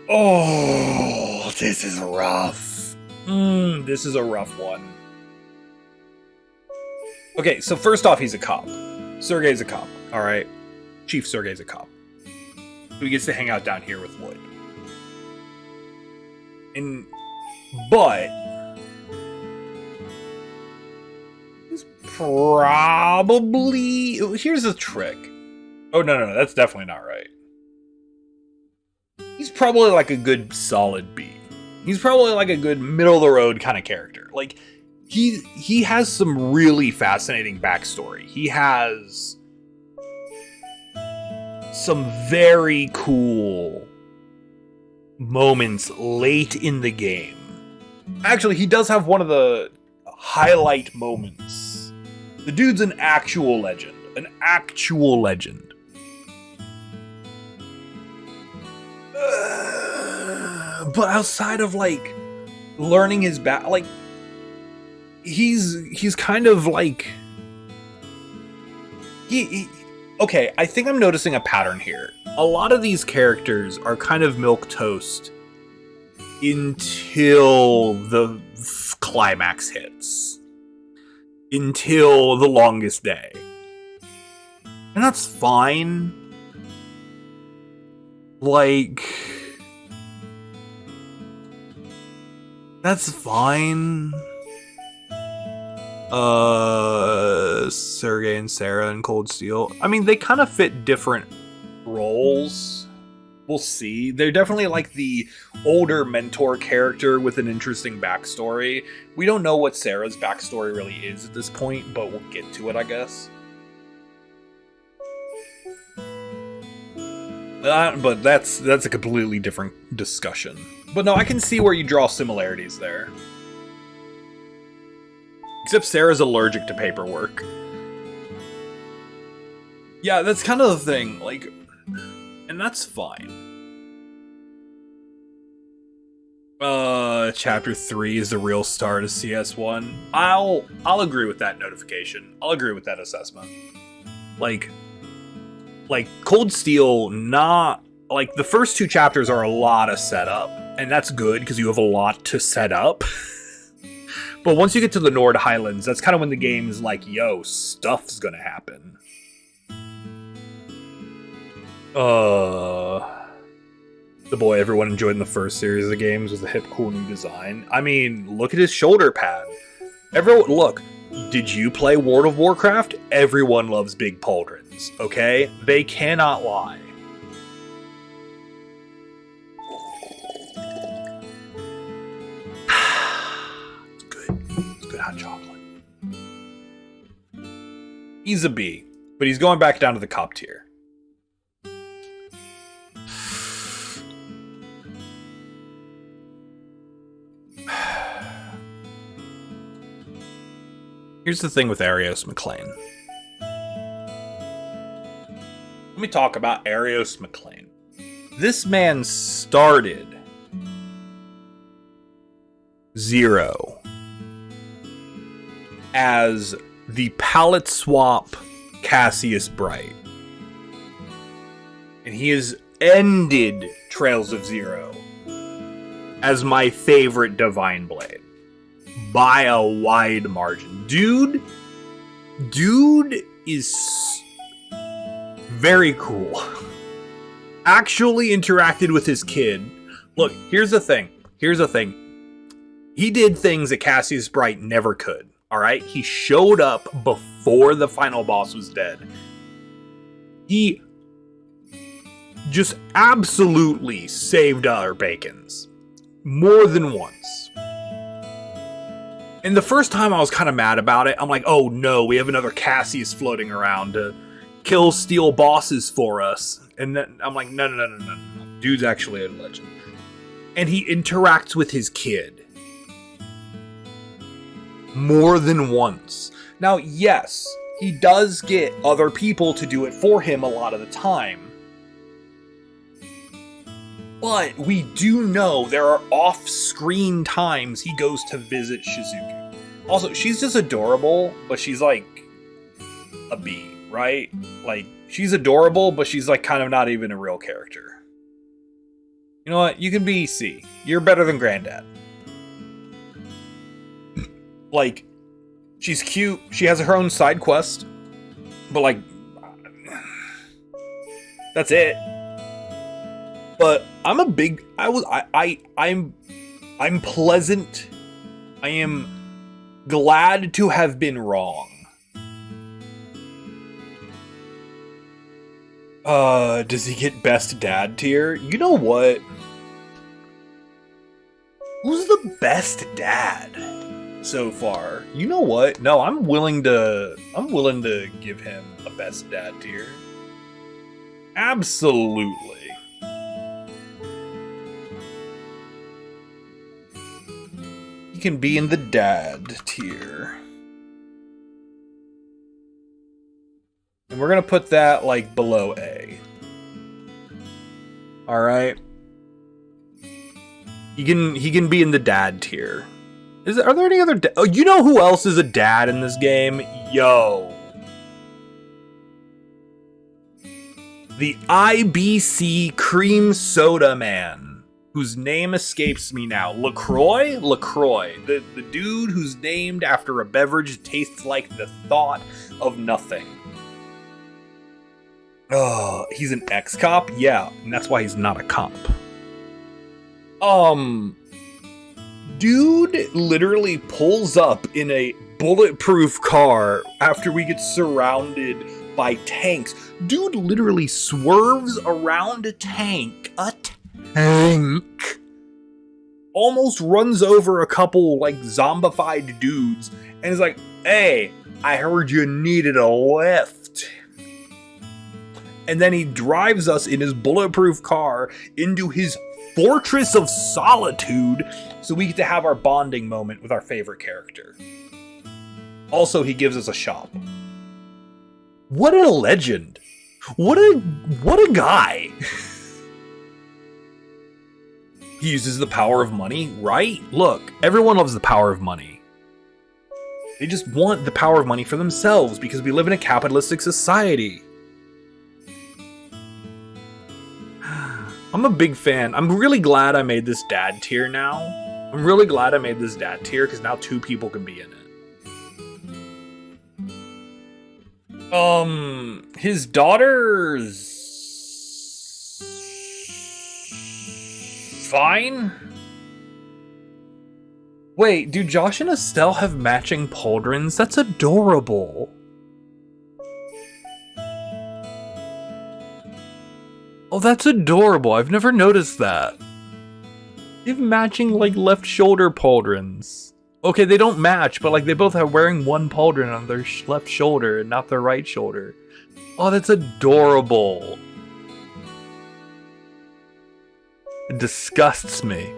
Oh, this is rough. This is a rough one. Okay, so first off, he's a cop. Sergei's a cop, alright? Chief Sergei's a cop. So he gets to hang out down here with Lloyd. But he's probably... Here's a trick. Oh, no, that's definitely not right. He's probably like a good solid B. He's probably like a good middle-of-the-road kind of character. Like, he has some really fascinating backstory. He has some very cool moments late in the game. Actually, he does have one of the highlight moments The dude's an actual legend. An actual legend. But outside of, like, learning his like, he's kind of like... Okay, I think I'm noticing a pattern here. A lot of these characters are kind of milquetoast until the climax hits. Until the longest day. And that's fine. Like... That's fine. Sergei and Sarah and Cold Steel. I mean, they kind of fit different roles. We'll see. They're definitely like the older mentor character with an interesting backstory. We don't know what Sarah's backstory really is at this point, but we'll get to it, I guess. But that's a completely different discussion. But no, I can see where you draw similarities there. Except Sarah's allergic to paperwork. Yeah, that's kind of the thing, like, and that's fine. Chapter 3 is the real start of CS1. I'll agree with that notification. I'll agree with that assessment. Like Cold Steel, not... Like, the first 2 chapters are a lot of setup, and that's good, because you have a lot to set up. But once you get to the Nord Highlands, that's kind of when the game is like, yo, stuff's gonna happen. The boy everyone enjoyed in the first series of games was the hip, cool new design. I mean, look at his shoulder pad. Everyone, look, did you play World of Warcraft? Everyone loves big pauldrons, okay? They cannot lie. It's good hot chocolate. He's a B, but he's going back down to the cop tier. Here's the thing with Arios MacLaine. Let me talk about Arios MacLaine. This man started 0 as the palette swap Cassius Bright. And he has ended Trails of Zero as my favorite Divine Blade. By a wide margin. Dude is very cool. Actually interacted with his kid. Look, here's the thing. He did things that Cassius Bright never could. Alright? He showed up before the final boss was dead. He just absolutely saved our bacons. More than once. And the first time I was kind of mad about it. I'm like, oh no, we have another Cassius floating around to kill steel bosses for us. And then I'm like, no. Dude's actually a legend. And he interacts with his kid. More than once. Now, yes, he does get other people to do it for him a lot of the time. But we do know there are off-screen times he goes to visit Shizuku. Also, she's just adorable, but she's like a B, right? Like, she's adorable, but she's like kind of not even a real character. You know what? You can be C. You're better than Granddad. Like, she's cute. She has her own side quest. But like, that's it. But I'm I'm pleasant. I am glad to have been wrong. Does he get best dad tier? You know what? Who's the best dad so far? You know what? No, I'm willing to give him a best dad tier. Absolutely. He can be in the dad tier. And we're gonna put that, like, below A. Alright? He can be in the dad tier. Are there any other oh, you know who else is a dad in this game? Yo. The IBC Cream Soda Man, whose name escapes me now. LaCroix? LaCroix. The dude who's named after a beverage that tastes like the thought of nothing. Oh, he's an ex-cop? Yeah, and that's why he's not a cop. Dude literally pulls up in a bulletproof car after we get surrounded by tanks. Dude literally swerves around a tank. A tank. Almost runs over a couple, like, zombified dudes and is like, hey, I heard you needed a lift. And then he drives us in his bulletproof car into his Fortress of Solitude so we get to have our bonding moment with our favorite character. Also, he gives us a shop. What a legend. What a guy. He uses the power of money, right? Look, everyone loves the power of money. They just want the power of money for themselves because we live in a capitalistic society. I'm a big fan. I'm really glad I made this dad tier now. I'm really glad I made this dad tier because now 2 people can be in it. His daughter's fine. Wait, do Josh and Estelle have matching pauldrons? That's adorable. Oh, that's adorable. I've never noticed that. They have matching, like, left shoulder pauldrons. Okay, they don't match, but, like, they both are wearing one pauldron on their left shoulder and not their right shoulder. Oh, that's adorable. It disgusts me.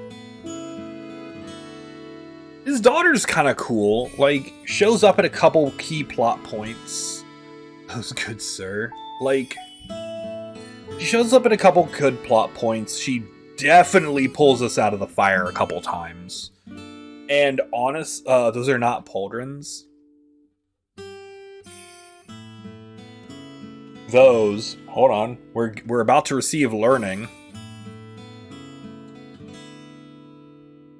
His daughter's kind of cool. Like, shows up at a couple key plot points. That was good, sir. Like, she shows up at a couple good plot points. She definitely pulls us out of the fire a couple times. And honest, those are not pauldrons. Those, hold on, we're about to receive learning.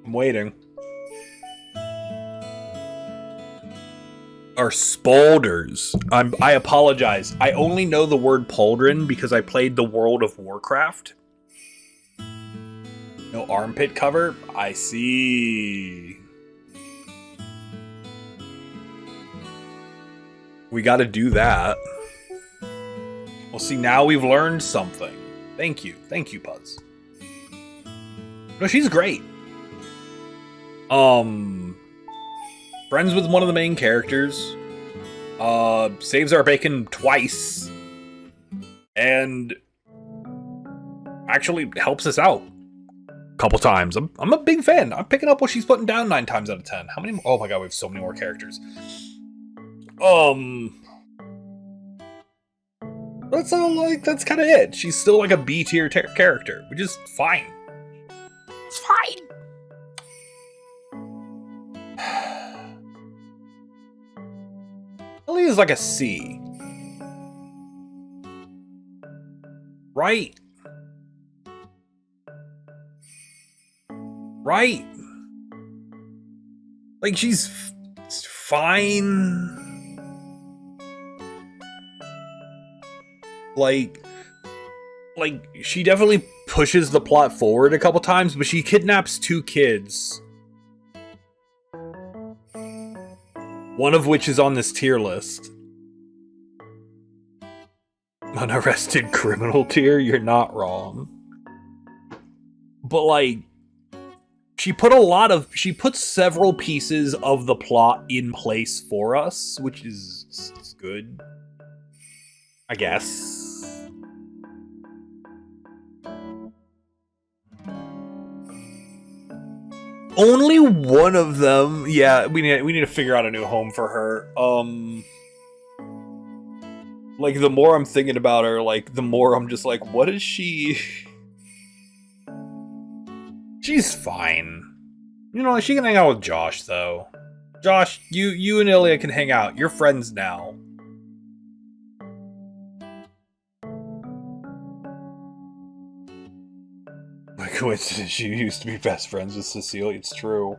I'm waiting. Are spolders. I apologize. I only know the word pauldron because I played the World of Warcraft. No armpit cover? I see. We gotta do that. Well, see, now we've learned something. Thank you. Thank you, Puzz. No, she's great. Friends with one of the main characters. Saves our bacon twice. And actually helps us out a couple times. I'm a big fan. I'm picking up what she's putting down 9 times out of 10. How many more? Oh my god, we have so many more characters. That's all, like, that's kind of it. She's still like a B tier character, which is fine. It's fine. Ellie is like a C. Right. Right. Like, she's fine. Like, she definitely pushes the plot forward a couple times, but she kidnaps 2 kids. One of which is on this tier list. Unarrested criminal tier? You're not wrong. But, like, she put several pieces of the plot in place for us, which is good. I guess. Only one of them. Yeah, we need to figure out a new home for her. Like, the more I'm thinking about her, like, the more I'm just like, what is she? She's fine. You know, she can hang out with Josh, though. Josh, you and Ilya can hang out. You're friends now. By coincidence, you used to be best friends with Cecile. It's true.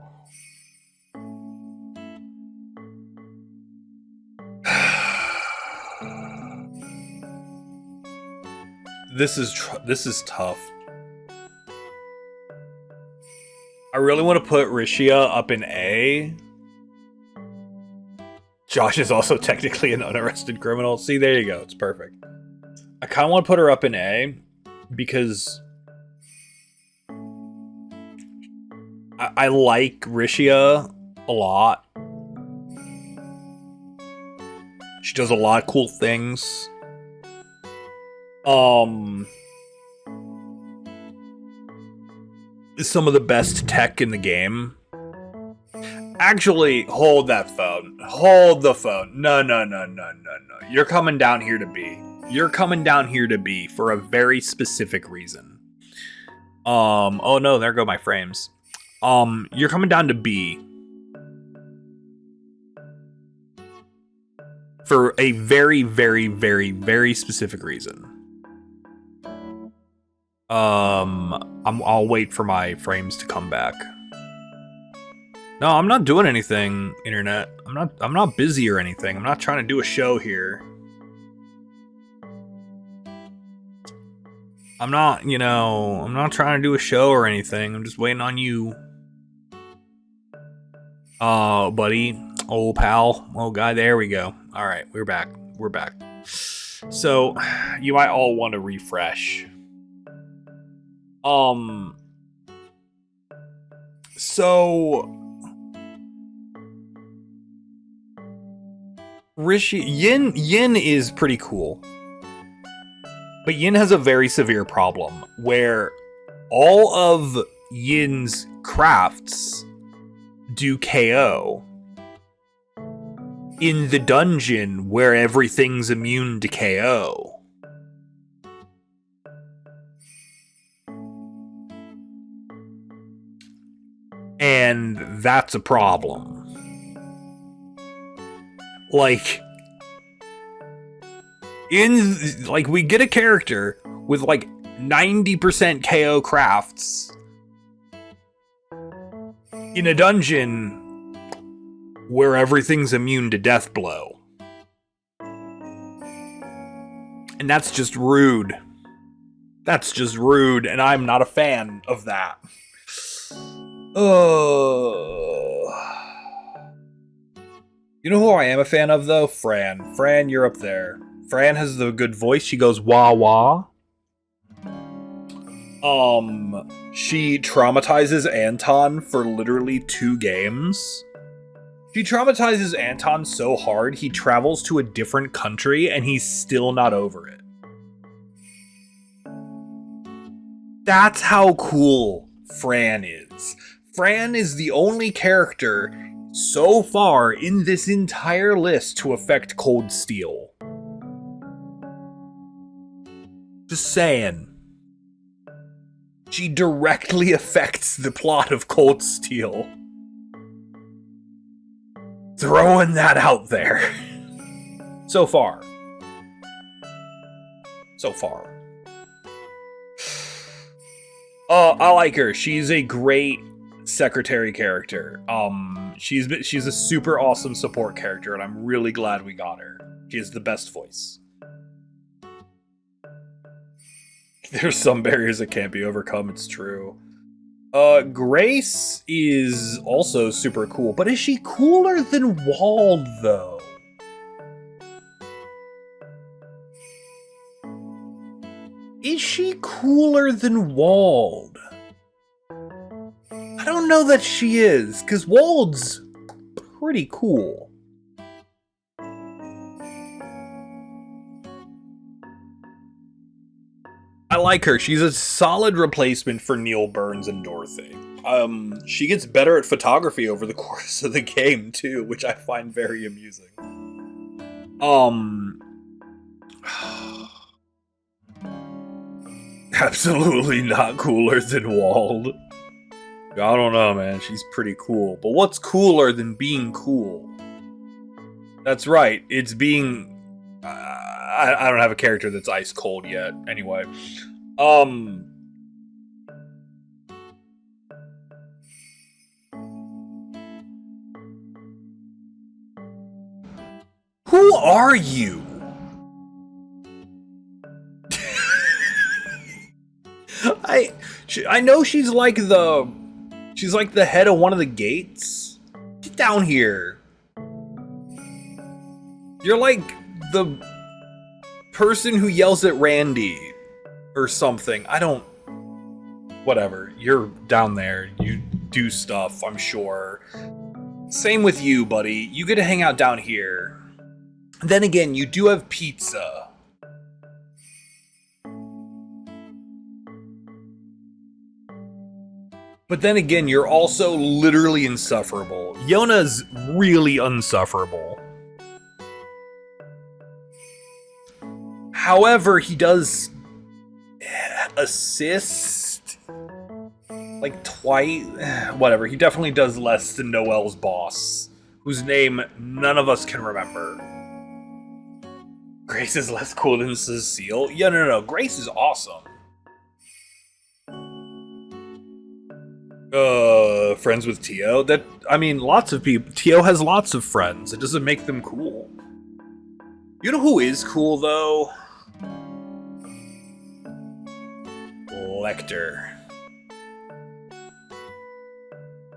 This is tough. I really want to put Rixia up in A. Josh is also technically an unarrested criminal. See, there you go. It's perfect. I kind of want to put her up in A because I like Rixia a lot. She does a lot of cool things. Some of the best tech in the game. Actually, hold that phone. Hold the phone. No. You're coming down here to B. You're coming down here to B for a very specific reason. Oh no, there go my frames. You're coming down to B for a very, very, very, very specific reason. I'll wait for my frames to come back. No, I'm not doing anything, internet. I'm not busy or anything. I'm not trying to do a show here. I'm not trying to do a show or anything. I'm just waiting on you. Buddy, old pal, old guy, there we go. All right, we're back. So, you might all want to refresh. So Yin is pretty cool. But Yin has a very severe problem where all of Yin's crafts do KO in the dungeon where everything's immune to KO. And that's a problem. Like, we get a character with like 90% KO crafts in a dungeon where everything's immune to death blow. And that's just rude. And I'm not a fan of that. Oh. You know who I am a fan of, though? Fran. Fran, you're up there. Fran has the good voice. She goes, wah wah. She traumatizes Anton for literally 2 games. She traumatizes Anton so hard, he travels to a different country, and he's still not over it. That's how cool Fran is. Fran is the only character so far in this entire list to affect Cold Steel. Just saying. She directly affects the plot of Cold Steel. Throwing that out there. So far. I like her. She's a great secretary character. She's a super awesome support character, and I'm really glad we got her. She has the best voice. There's some barriers that can't be overcome, it's true. Grace is also super cool, but is she cooler than Wald, though? Is she cooler than Wald? I don't know that she is, because Wald's pretty cool. I like her. She's a solid replacement for Neil Burns and Dorothy. She gets better at photography over the course of the game, too, which I find very amusing. Absolutely not cooler than Wald. I don't know, man. She's pretty cool. But what's cooler than being cool? That's right. It's being... I don't have a character that's ice cold yet. Anyway. Who are you? I know she's like the head of one of the gates. Get down here. You're like the person who yells at Randy or something. Whatever. You're down there. You do stuff, I'm sure. Same with you, buddy. You get to hang out down here. Then again, you do have pizza. But then again, you're also literally insufferable. Yona's really unsufferable. However, he does assist like twice. Whatever, he definitely does less than Noel's boss, whose name none of us can remember. Grace is less cool than Cecile? Yeah, no. Grace is awesome. Friends with Tio? Lots of people. Tio has lots of friends. It doesn't make them cool. You know who is cool, though? Lechter.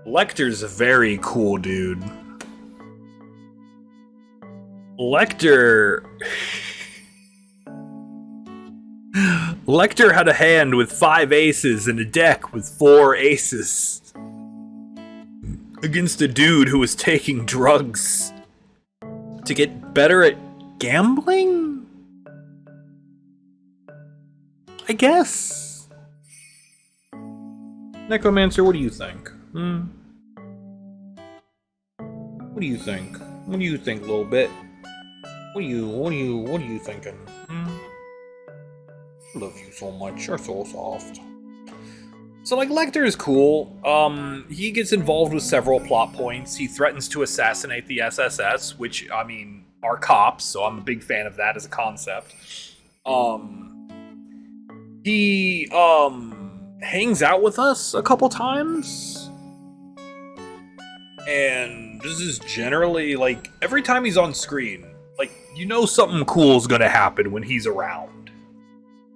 Lechter's a very cool dude. Lechter had a hand with 5 aces and a deck with 4 aces against a dude who was taking drugs to get better at gambling? I guess. Necromancer, what do you think? What do you think? What do you think, little bit? What are you thinking? I love you so much. You're so soft. So, like, Lechter is cool. He gets involved with several plot points. He threatens to assassinate the SSS, which, are cops, so I'm a big fan of that as a concept. He, hangs out with us a couple times. And this is generally, like, every time he's on screen, like, you know something cool's gonna happen when he's around.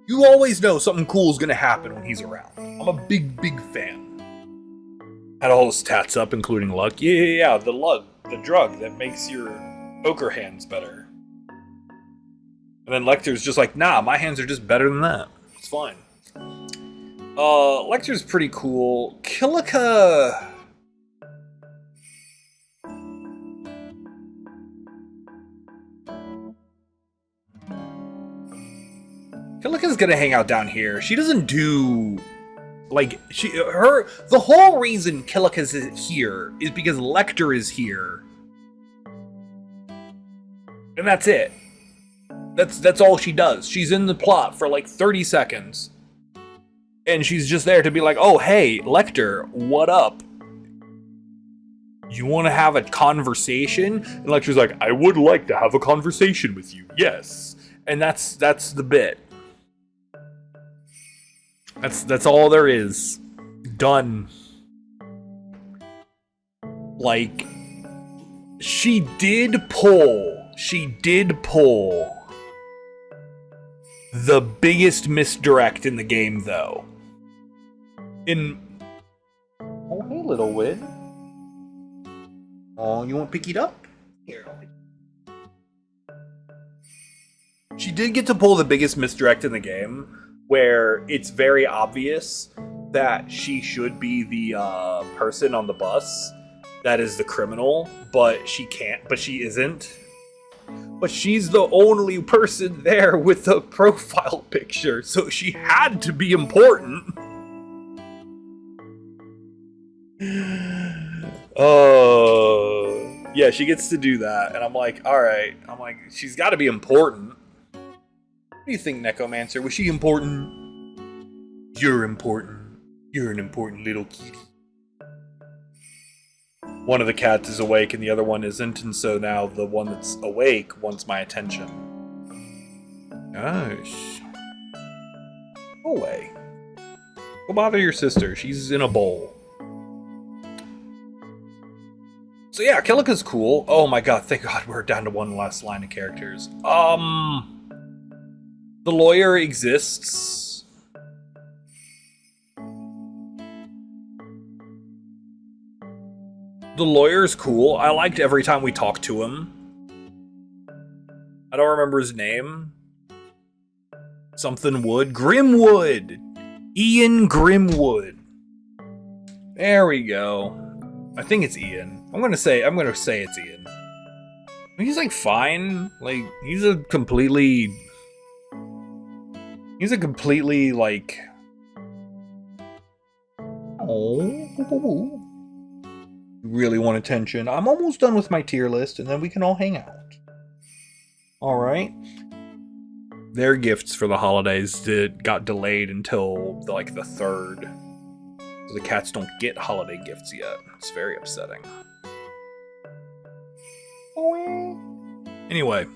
You always know something cool's gonna happen when he's around. I'm a big, big fan. Had all his stats up, including luck. Yeah, the drug that makes your poker hands better. And then Lechter's just like, nah, my hands are just better than that. It's fine. Lechter's pretty cool. Kilika... Kilika's gonna hang out down here. She doesn't do... the whole reason Kilika's here is because Lechter is here. And that's it. That's all she does. She's in the plot for like 30 seconds. And she's just there to be like, oh, hey, Lechter, what up? You want to have a conversation? And Lechter's like, I would like to have a conversation with you, yes. And that's the bit. That's all there is. Done. Like, she did pull the biggest misdirect in the game, though. Oh, hey, little Wid. Oh, you want to pick it up? Here, I'll pick it up. She did get to pull the biggest misdirect in the game, where it's very obvious that she should be the person on the bus that is the criminal, but she isn't. But she's the only person there with a profile picture, so she had to be important. Yeah, she gets to do that, and I'm like, alright. I'm like, she's gotta be important. What do you think, Necromancer? Was she important? You're important. You're an important little kitty. One of the cats is awake and the other one isn't, and so now the one that's awake wants my attention. Gosh. Go away. Go bother your sister. She's in a bowl. So yeah, Kilika's cool. Oh my god, thank god we're down to one last line of characters. The lawyer exists. The lawyer's cool. I liked every time we talked to him. I don't remember his name. Something Wood. Grimwood! Ian Grimwood. There we go. I think it's Ian. I'm gonna say it's Ian. He's like fine. Like he's a completely like. Oh, you really want attention? I'm almost done with my tier list, and then we can all hang out. All right. Their gifts for the holidays got delayed until the 3rd. So the cats don't get holiday gifts yet. It's very upsetting. Anyway,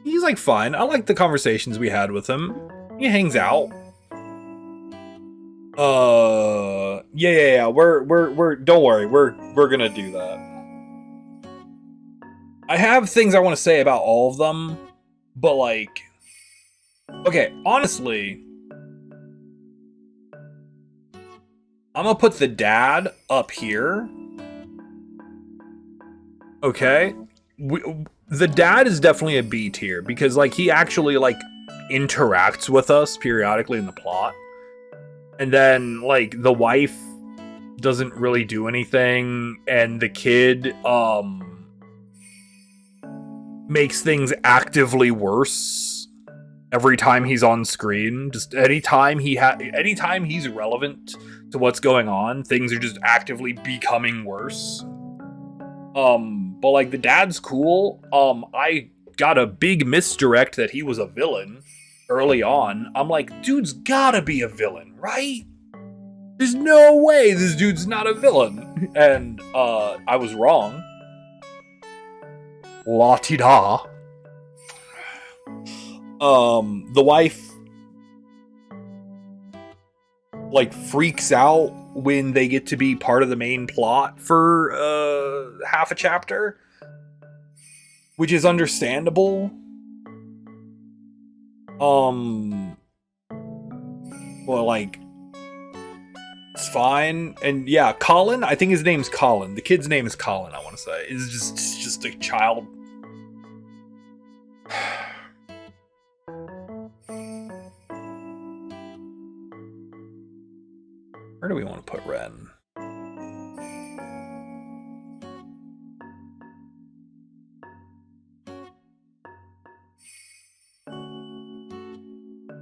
he's like fine. I like the conversations we had with him. He hangs out. Yeah. We're don't worry. We're gonna do that. I have things I want to say about all of them, but like, okay, honestly, I'm gonna put the dad up here. Okay, the dad is definitely a B tier because like he actually like interacts with us periodically in the plot, and then like the wife doesn't really do anything, and the kid makes things actively worse every time he's on screen. Just anytime he's relevant to what's going on, things are just actively becoming worse. But like the dad's cool. I got a big misdirect that he was a villain early on. I'm like, dude's gotta be a villain, right? There's no way this dude's not a villain. And I was wrong. La-ti-da. The wife like freaks out when they get to be part of the main plot for half a chapter, which is understandable. Well, like, it's fine. And yeah, Colin, I think his name's Colin. The kid's name is Colin, I want to say. Is just a child. Where do we want to put Renne?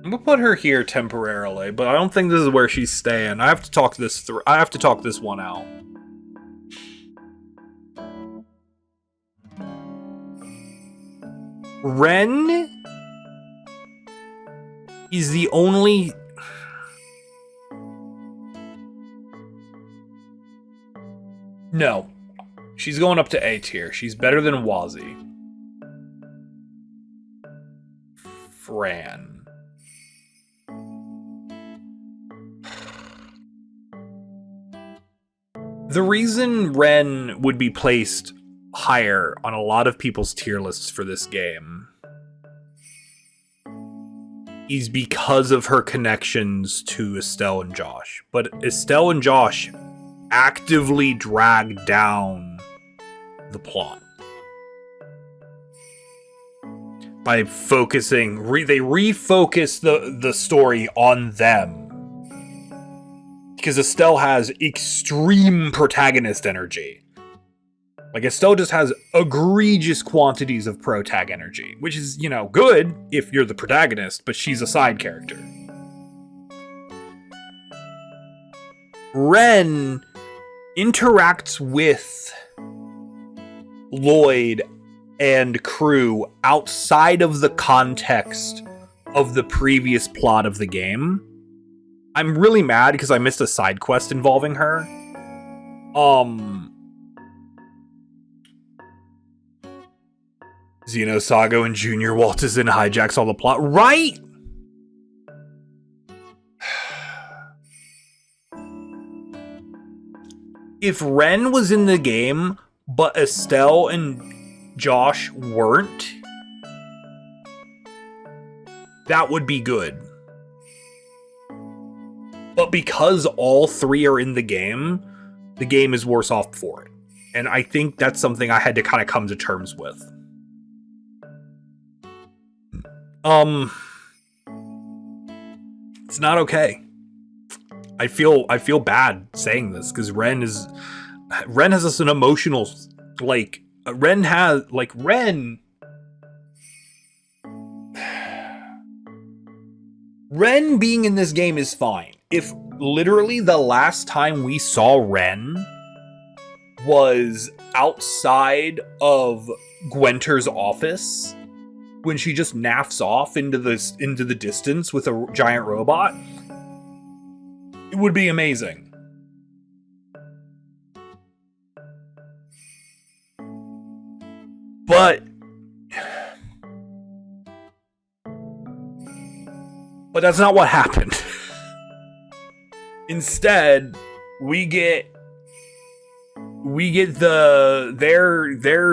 I'm gonna put her here temporarily, but I don't think this is where she's staying. I have to talk this through. I have to talk this one out. Renne is the only. No, she's going up to A tier. She's better than Wazy. Fran. The reason Renne would be placed higher on a lot of people's tier lists for this game is because of her connections to Estelle and Josh. But Estelle and Josh actively drag down the plot by focusing. They refocus the story on them. Because Estelle has extreme protagonist energy. Like, Estelle just has egregious quantities of protag energy, which is, you know, good if you're the protagonist, but she's a side character. Renne interacts with Lloyd and crew outside of the context of the previous plot of the game. I'm really mad because I missed a side quest involving her. Xenosaga and Junior waltzes in, hijacks all the plot. Right? If Renne was in the game, but Estelle and Josh weren't, that would be good. But because all three are in the game is worse off for it. And I think that's something I had to kind of come to terms with. It's not okay. I feel bad saying this because Renne has this an emotional, like, Renne being in this game is fine. If literally the last time we saw Renne was outside of Gwenter's office when she just naffs off into the distance with a giant robot, it would be amazing. But that's not what happened. Instead, we get their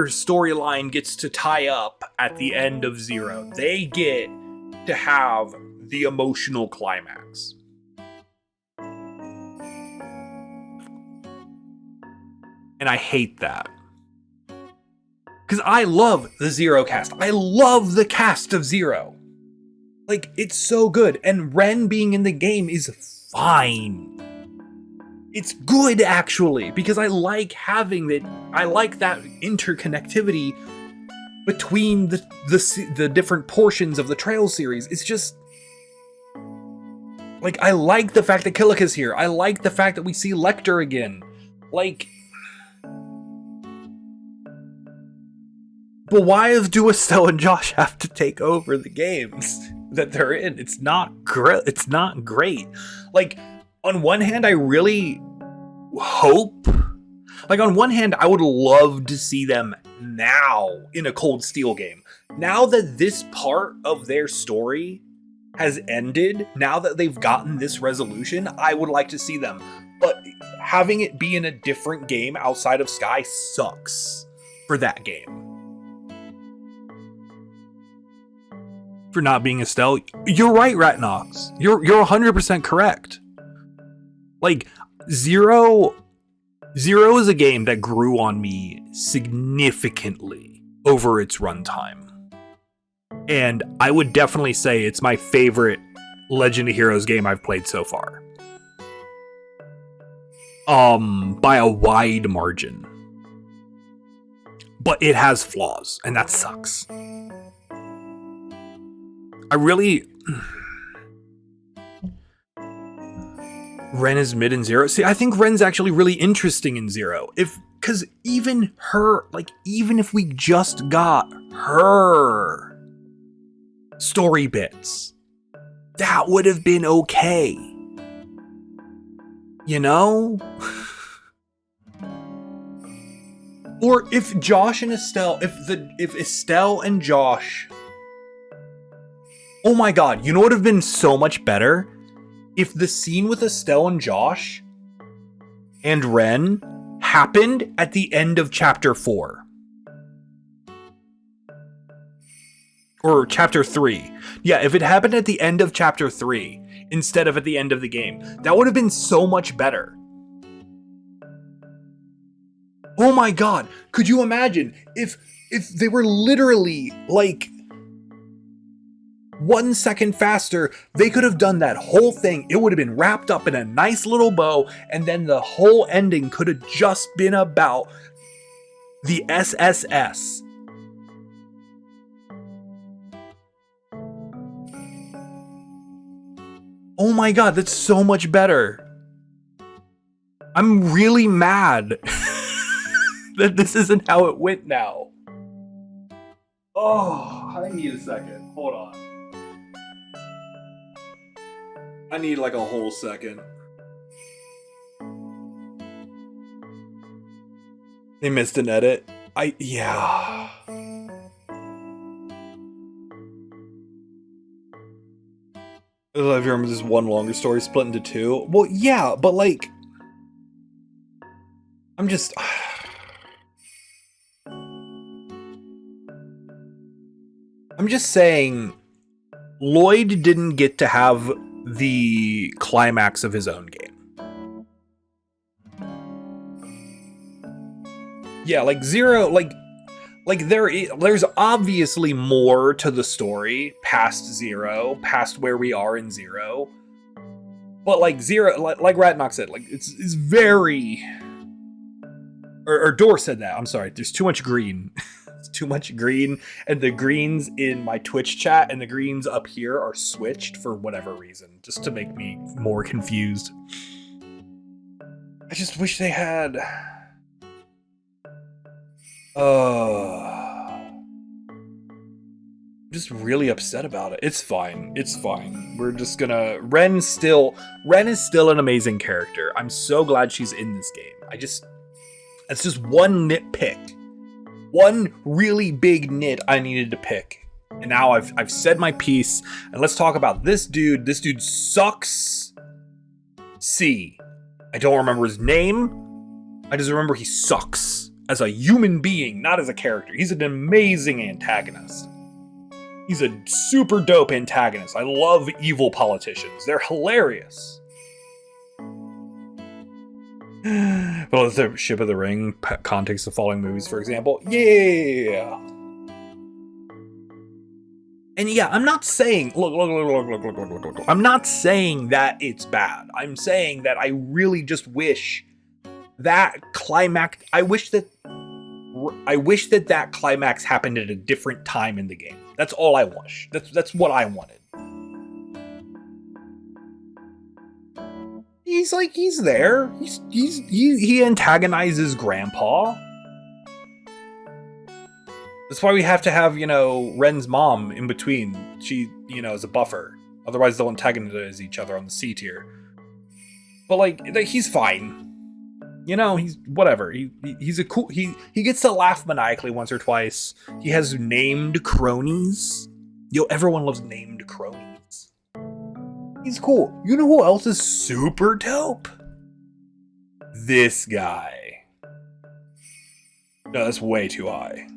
storyline gets to tie up at the end of Zero. They get to have the emotional climax. And I hate that. Because I love the Zero cast. I love the cast of Zero. Like, it's so good. And Renne being in the game is fine. It's good, actually, because I like having it. I like that interconnectivity between the different portions of the Trail series. It's just, like, I like the fact that Kilika's here. I like the fact that we see Lechter again. Like, but why do Estelle and Josh have to take over the games that they're in? It's not great. It's not great. Like, on one hand, I really hope, like, on one hand, I would love to see them now in a Cold Steel game. Now that this part of their story has ended, now that they've gotten this resolution, I would like to see them. But having it be in a different game outside of Sky sucks for that game. For not being Estelle, you're right, Ratnox. You're 100% correct. Like, Zero is a game that grew on me significantly over its runtime. And I would definitely say it's my favorite Legend of Heroes game I've played so far. By a wide margin. But it has flaws, and that sucks. Renne is mid in Zero. See, I think Renne's actually really interesting in Zero. Because even if we just got her story bits, that would have been okay. You know? Or if Josh and Estelle, if Estelle and Josh, oh my god, you know what would have been so much better? If the scene with Estelle and Josh and Renne happened at the end of Chapter 4. Or Chapter 3. Yeah, if it happened at the end of Chapter 3 instead of at the end of the game, that would have been so much better. Oh my god, could you imagine if they were literally, like, 1 second faster, they could have done that whole thing. It would have been wrapped up in a nice little bow, and then the whole ending could have just been about the SSS. Oh my god, that's so much better. I'm really mad that this isn't how it went now. Oh, I need a second. Hold on. I need like a whole second. They missed an edit. Yeah. If you remember this one longer story split into two. Well, yeah, but like, I'm just. I'm just saying, Lloyd didn't get to have the climax of his own game. Yeah, like Zero, like there's obviously more to the story past Zero, past where we are in Zero. But like Zero, like Ratnock said, like it's very, or Dor said that. I'm sorry. There's too much green. It's too much green, and the greens in my Twitch chat and the greens up here are switched for whatever reason, just to make me more confused. I just wish they had. I'm just really upset about it. It's fine. It's fine. We're just gonna. Renne is still an amazing character. I'm so glad she's in this game. It's just one nitpick. One really big nit I needed to pick. And now I've said my piece, and let's talk about this dude. This dude sucks. C. I don't remember his name. I just remember he sucks. As a human being, not as a character. He's an amazing antagonist. He's a super dope antagonist. I love evil politicians. They're hilarious. Well, the Ship of the Ring context of following movies, for example. Yeah. And yeah, I'm not saying look. I'm not saying that it's bad. I'm saying that I really just wish that climax. I wish that climax happened at a different time in the game. That's all I wish. That's what I wanted. He's there. He antagonizes Grandpa. That's why we have to have, Ren's mom in between. She, is a buffer. Otherwise they'll antagonize each other on the C tier. But he's fine. He's whatever. He's a cool. He gets to laugh maniacally once or twice. He has named cronies. Everyone loves named cronies. He's cool. You know who else is super dope? This guy. No, that's way too high.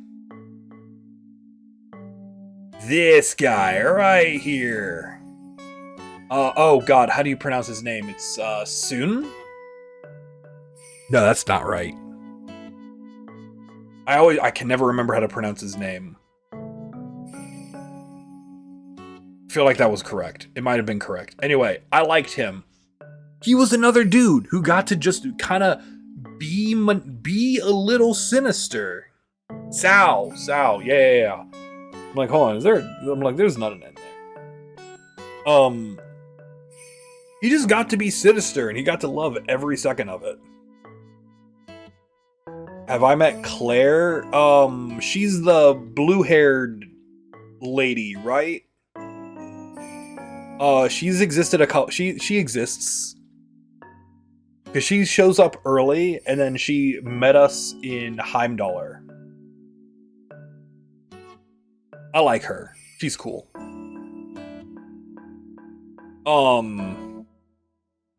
This guy right here. Oh god, how do you pronounce his name? It's Sun? No, that's not right. I can never remember how to pronounce his name. I feel like that was correct. It might have been correct. Anyway, I liked him. He was another dude who got to just kind of be a little sinister. Sal, yeah. I'm like, hold on, there's not an end there. He just got to be sinister, and he got to love every second of it. Have I met Claire? She's the blue-haired lady, right? She's existed she exists. Because she shows up early, and then she met us in Heimdall. I like her. She's cool.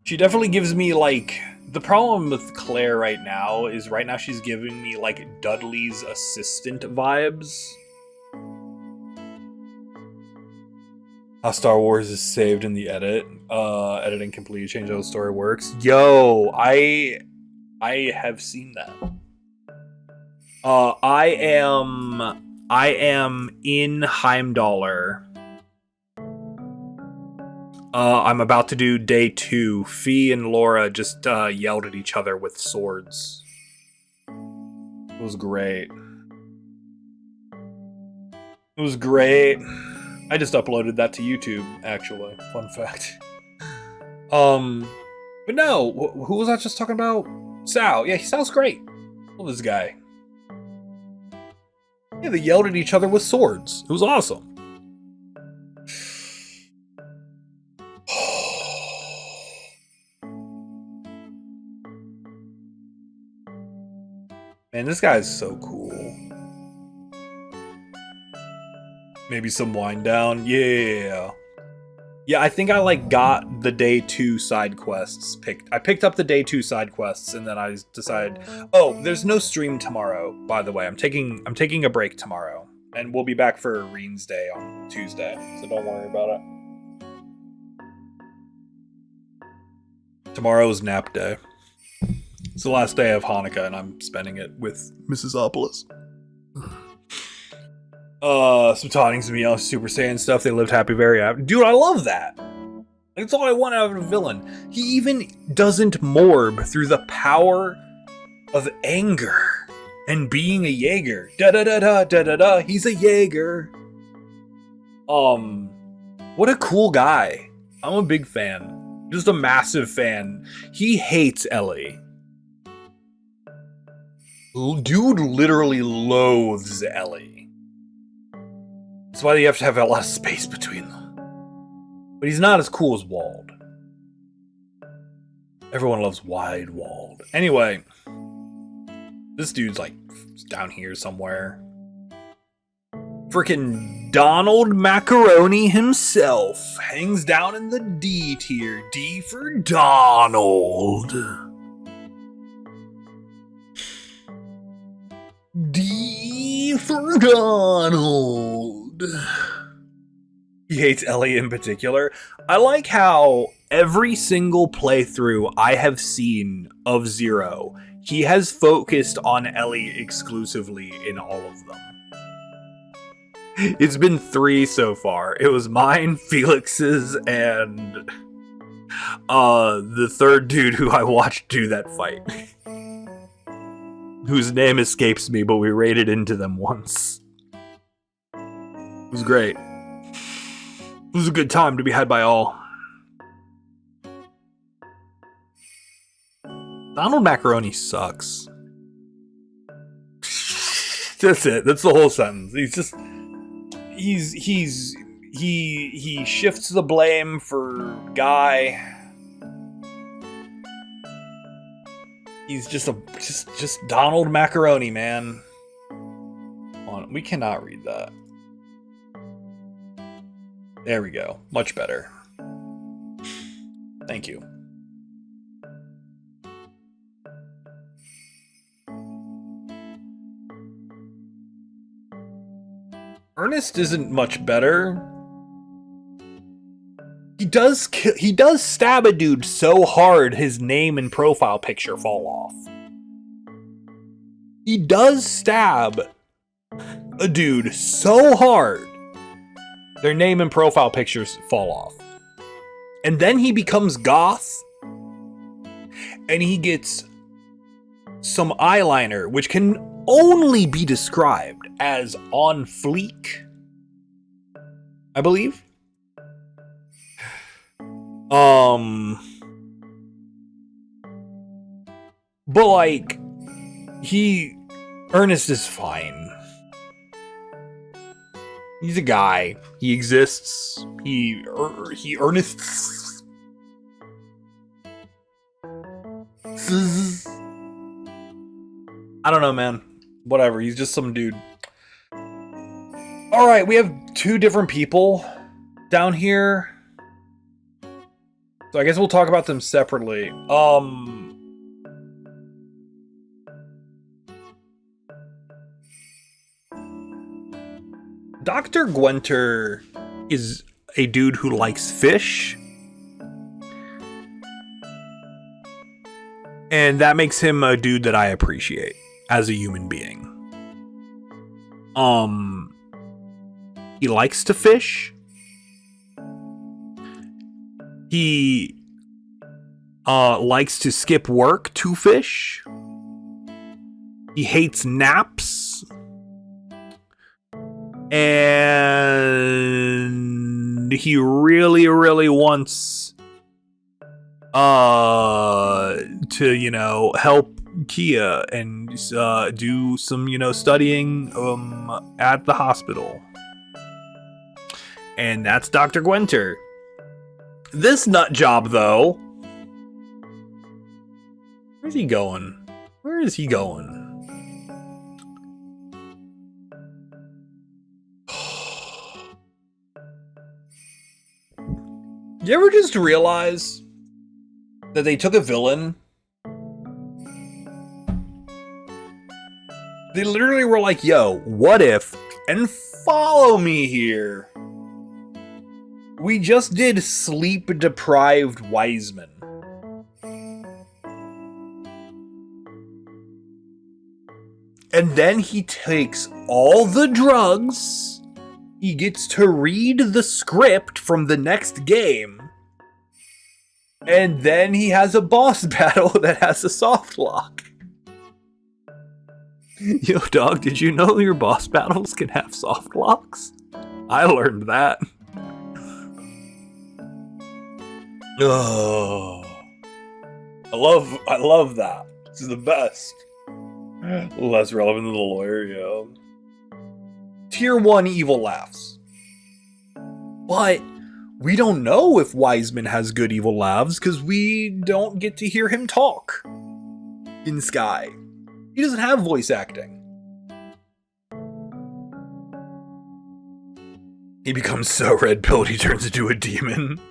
She definitely gives me, the problem with Claire right now she's giving me, Dudley's assistant vibes. How Star Wars is saved in the edit. Editing completely changed how the story works. Yo, I have seen that. I am in Heimdall. I'm about to do day 2. Fee and Laura just yelled at each other with swords. It was great. I just uploaded that to YouTube, actually. Fun fact. But no, who was I just talking about? Sal. Yeah, he sounds great. Love this guy. Yeah, they yelled at each other with swords. It was awesome. Man, this guy's so cool. Maybe some wind down. Yeah. Yeah, I think I like got the day 2 side quests picked. I picked up the day 2 side quests and then I decided, oh, there's no stream tomorrow, by the way. I'm taking a break tomorrow. And we'll be back for Reen's Day on Tuesday. So don't worry about it. Tomorrow's nap day. It's the last day of Hanukkah and I'm spending it with Mrs. Opolis. Some taunting to be on Super Saiyan stuff. They lived happy very happy. Dude, I love that. That's all I want out of a villain. He even doesn't morb through the power of anger and being a Jaeger. Da da da da da da da. He's a Jaeger. What a cool guy. I'm a big fan. Just a massive fan. He hates Elie. Dude literally loathes Elie. That's why you have to have a lot of space between them. But he's not as cool as Wald. Everyone loves Wide Wald. Anyway, this dude's like down here somewhere. Frickin' Donald Macaroni himself hangs down in the D tier. D for Donald. D for Donald. He hates Elie in particular. I like how every single playthrough I have seen of Zero, he has focused on Elie exclusively in all of them. It's been 3 so far. It was mine, Felix's, and the third dude who I watched do that fight. Whose name escapes me, but we raided into them once. It was great. It was a good time to be had by all. Donald Macaroni sucks. That's it. That's the whole sentence. He shifts the blame for Guy. He's just Donald Macaroni, man. Come on, we cannot read that. There we go. Much better. Thank you. Ernest isn't much better. He does stab a dude so hard his name and profile picture fall off. He does stab a dude so hard their name and profile pictures fall off. And then he becomes goth and he gets some eyeliner, which can only be described as on fleek, I believe. But like, Ernest is fine. He's a guy. He exists. He Ernests. I don't know, man. Whatever. He's just some dude. All right, we have 2 different people down here. So I guess we'll talk about them separately. Dr. Gwenter is a dude who likes fish. And that makes him a dude that I appreciate as a human being. He likes to fish. He likes to skip work to fish. He hates naps. And he really, really wants to, help Kia and do some, studying at the hospital. And that's Dr. Gwenter. This nut job, though. Where's he going? Where is he going? You ever just realize that they took a villain? They literally were like, yo, what if, and follow me here, we just did sleep-deprived Wiseman. And then he takes all the drugs, he gets to read the script from the next game, and then he has a boss battle that has a soft lock. Yo, dog, did you know your boss battles can have soft locks? I learned that. Oh, I love that. This is the best. Less relevant than the lawyer, yo. Tier 1 evil laughs. But we don't know if Wiseman has good evil laughs because we don't get to hear him talk in Sky. He doesn't have voice acting. He becomes so red-pilled he turns into a demon.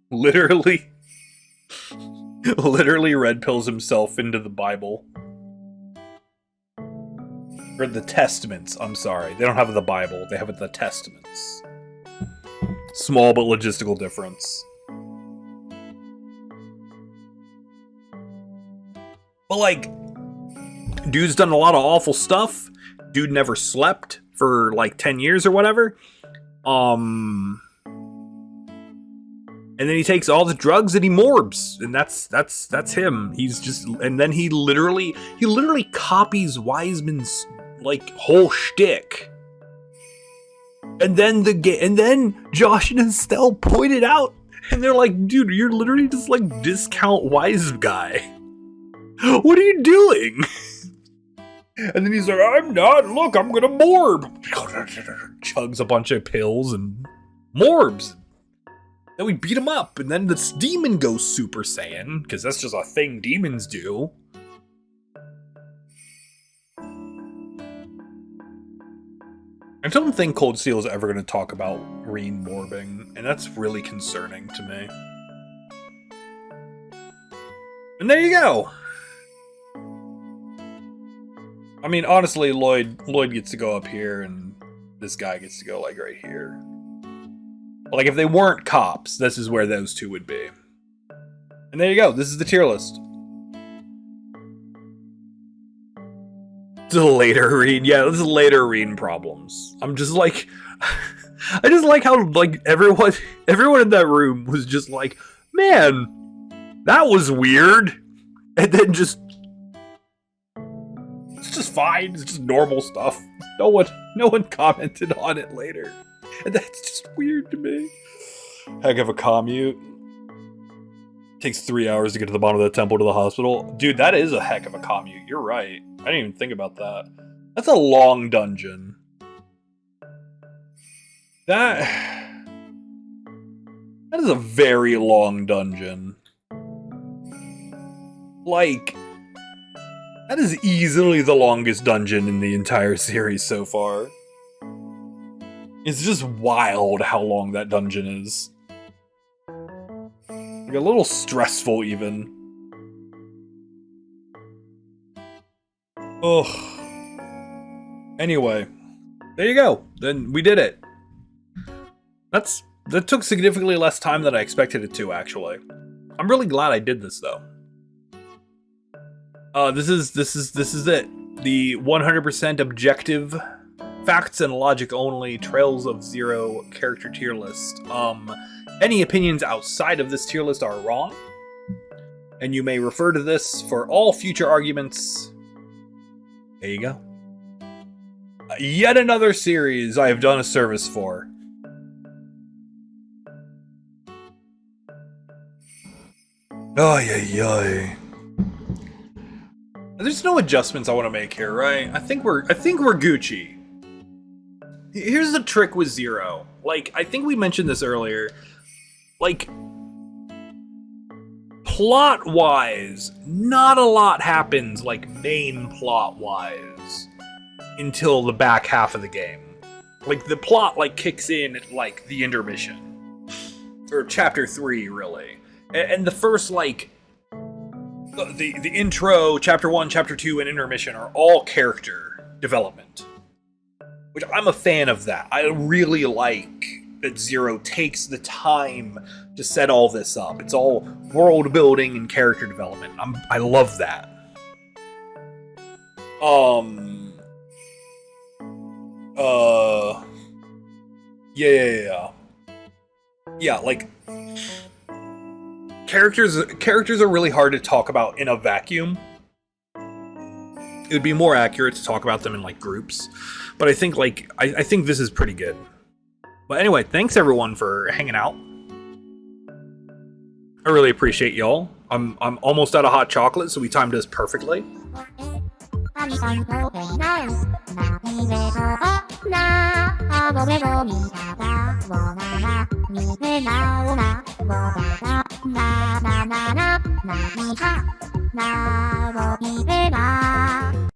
Literally red pills himself into the Bible. Or the Testaments, I'm sorry. They don't have the Bible, they have the Testaments. Small but logistical difference. But like, dude's done a lot of awful stuff. Dude never slept for like 10 years or whatever. And then he takes all the drugs and he morbs, and that's him. He's just, and then he literally copies Wiseman's like whole shtick. And then Josh and Estelle pointed out, and they're like, dude, you're literally just like discount Wise guy. What are you doing? And then he's like, I'm not, look, I'm gonna morb. Chugs a bunch of pills and morbs. Then we beat him up, and then this demon goes Super Saiyan, because that's just a thing demons do. I don't think Cold Steel is ever going to talk about Reen morbing, and that's really concerning to me. And there you go! I mean, honestly, Lloyd gets to go up here, and this guy gets to go, like, right here. Like, if they weren't cops, this is where those two would be. And there you go. This is the tier list. This is later Reen. Yeah, this is later Reen problems. I'm just like... I just like how, like, everyone in that room was just like, man, that was weird. And then just... It's just fine. It's just normal stuff. No one commented on it later. And that's just weird to me. Heck of a commute. Takes 3 hours to get to the bottom of the temple to the hospital. Dude, that is a heck of a commute. You're right. I didn't even think about that. That's a long dungeon. That is a very long dungeon. Like, that is easily the longest dungeon in the entire series so far. It's just wild how long that dungeon is. Like a little stressful even. Ugh. Anyway, there you go. Then we did it. That took significantly less time than I expected it to, actually. I'm really glad I did this though. This is it. The 100% objective, facts and logic only, Trails of Zero character tier list. Any opinions outside of this tier list are wrong, and you may refer to this for all future arguments. There you go. Yet another series I have done a service for. Ay. There's no adjustments I want to make here, right? I think we're Gucci. Here's the trick with Zero. Like, I think we mentioned this earlier. Like, plot-wise, not a lot happens, like, main plot-wise, until the back half of the game. Like, the plot, like, kicks in at, like, the intermission. Or chapter 3, really. And the first, like, the intro, chapter 1, chapter 2, and intermission are all character development. Which I'm a fan of that. I really like that Zero takes the time to set all this up. It's all world building and character development. I love that. Yeah, like, characters are really hard to talk about in a vacuum. It would be more accurate to talk about them in, like, groups. But I think, like, I think this is pretty good. But anyway, thanks everyone for hanging out. I really appreciate y'all. I'm almost out of hot chocolate, so we timed this perfectly.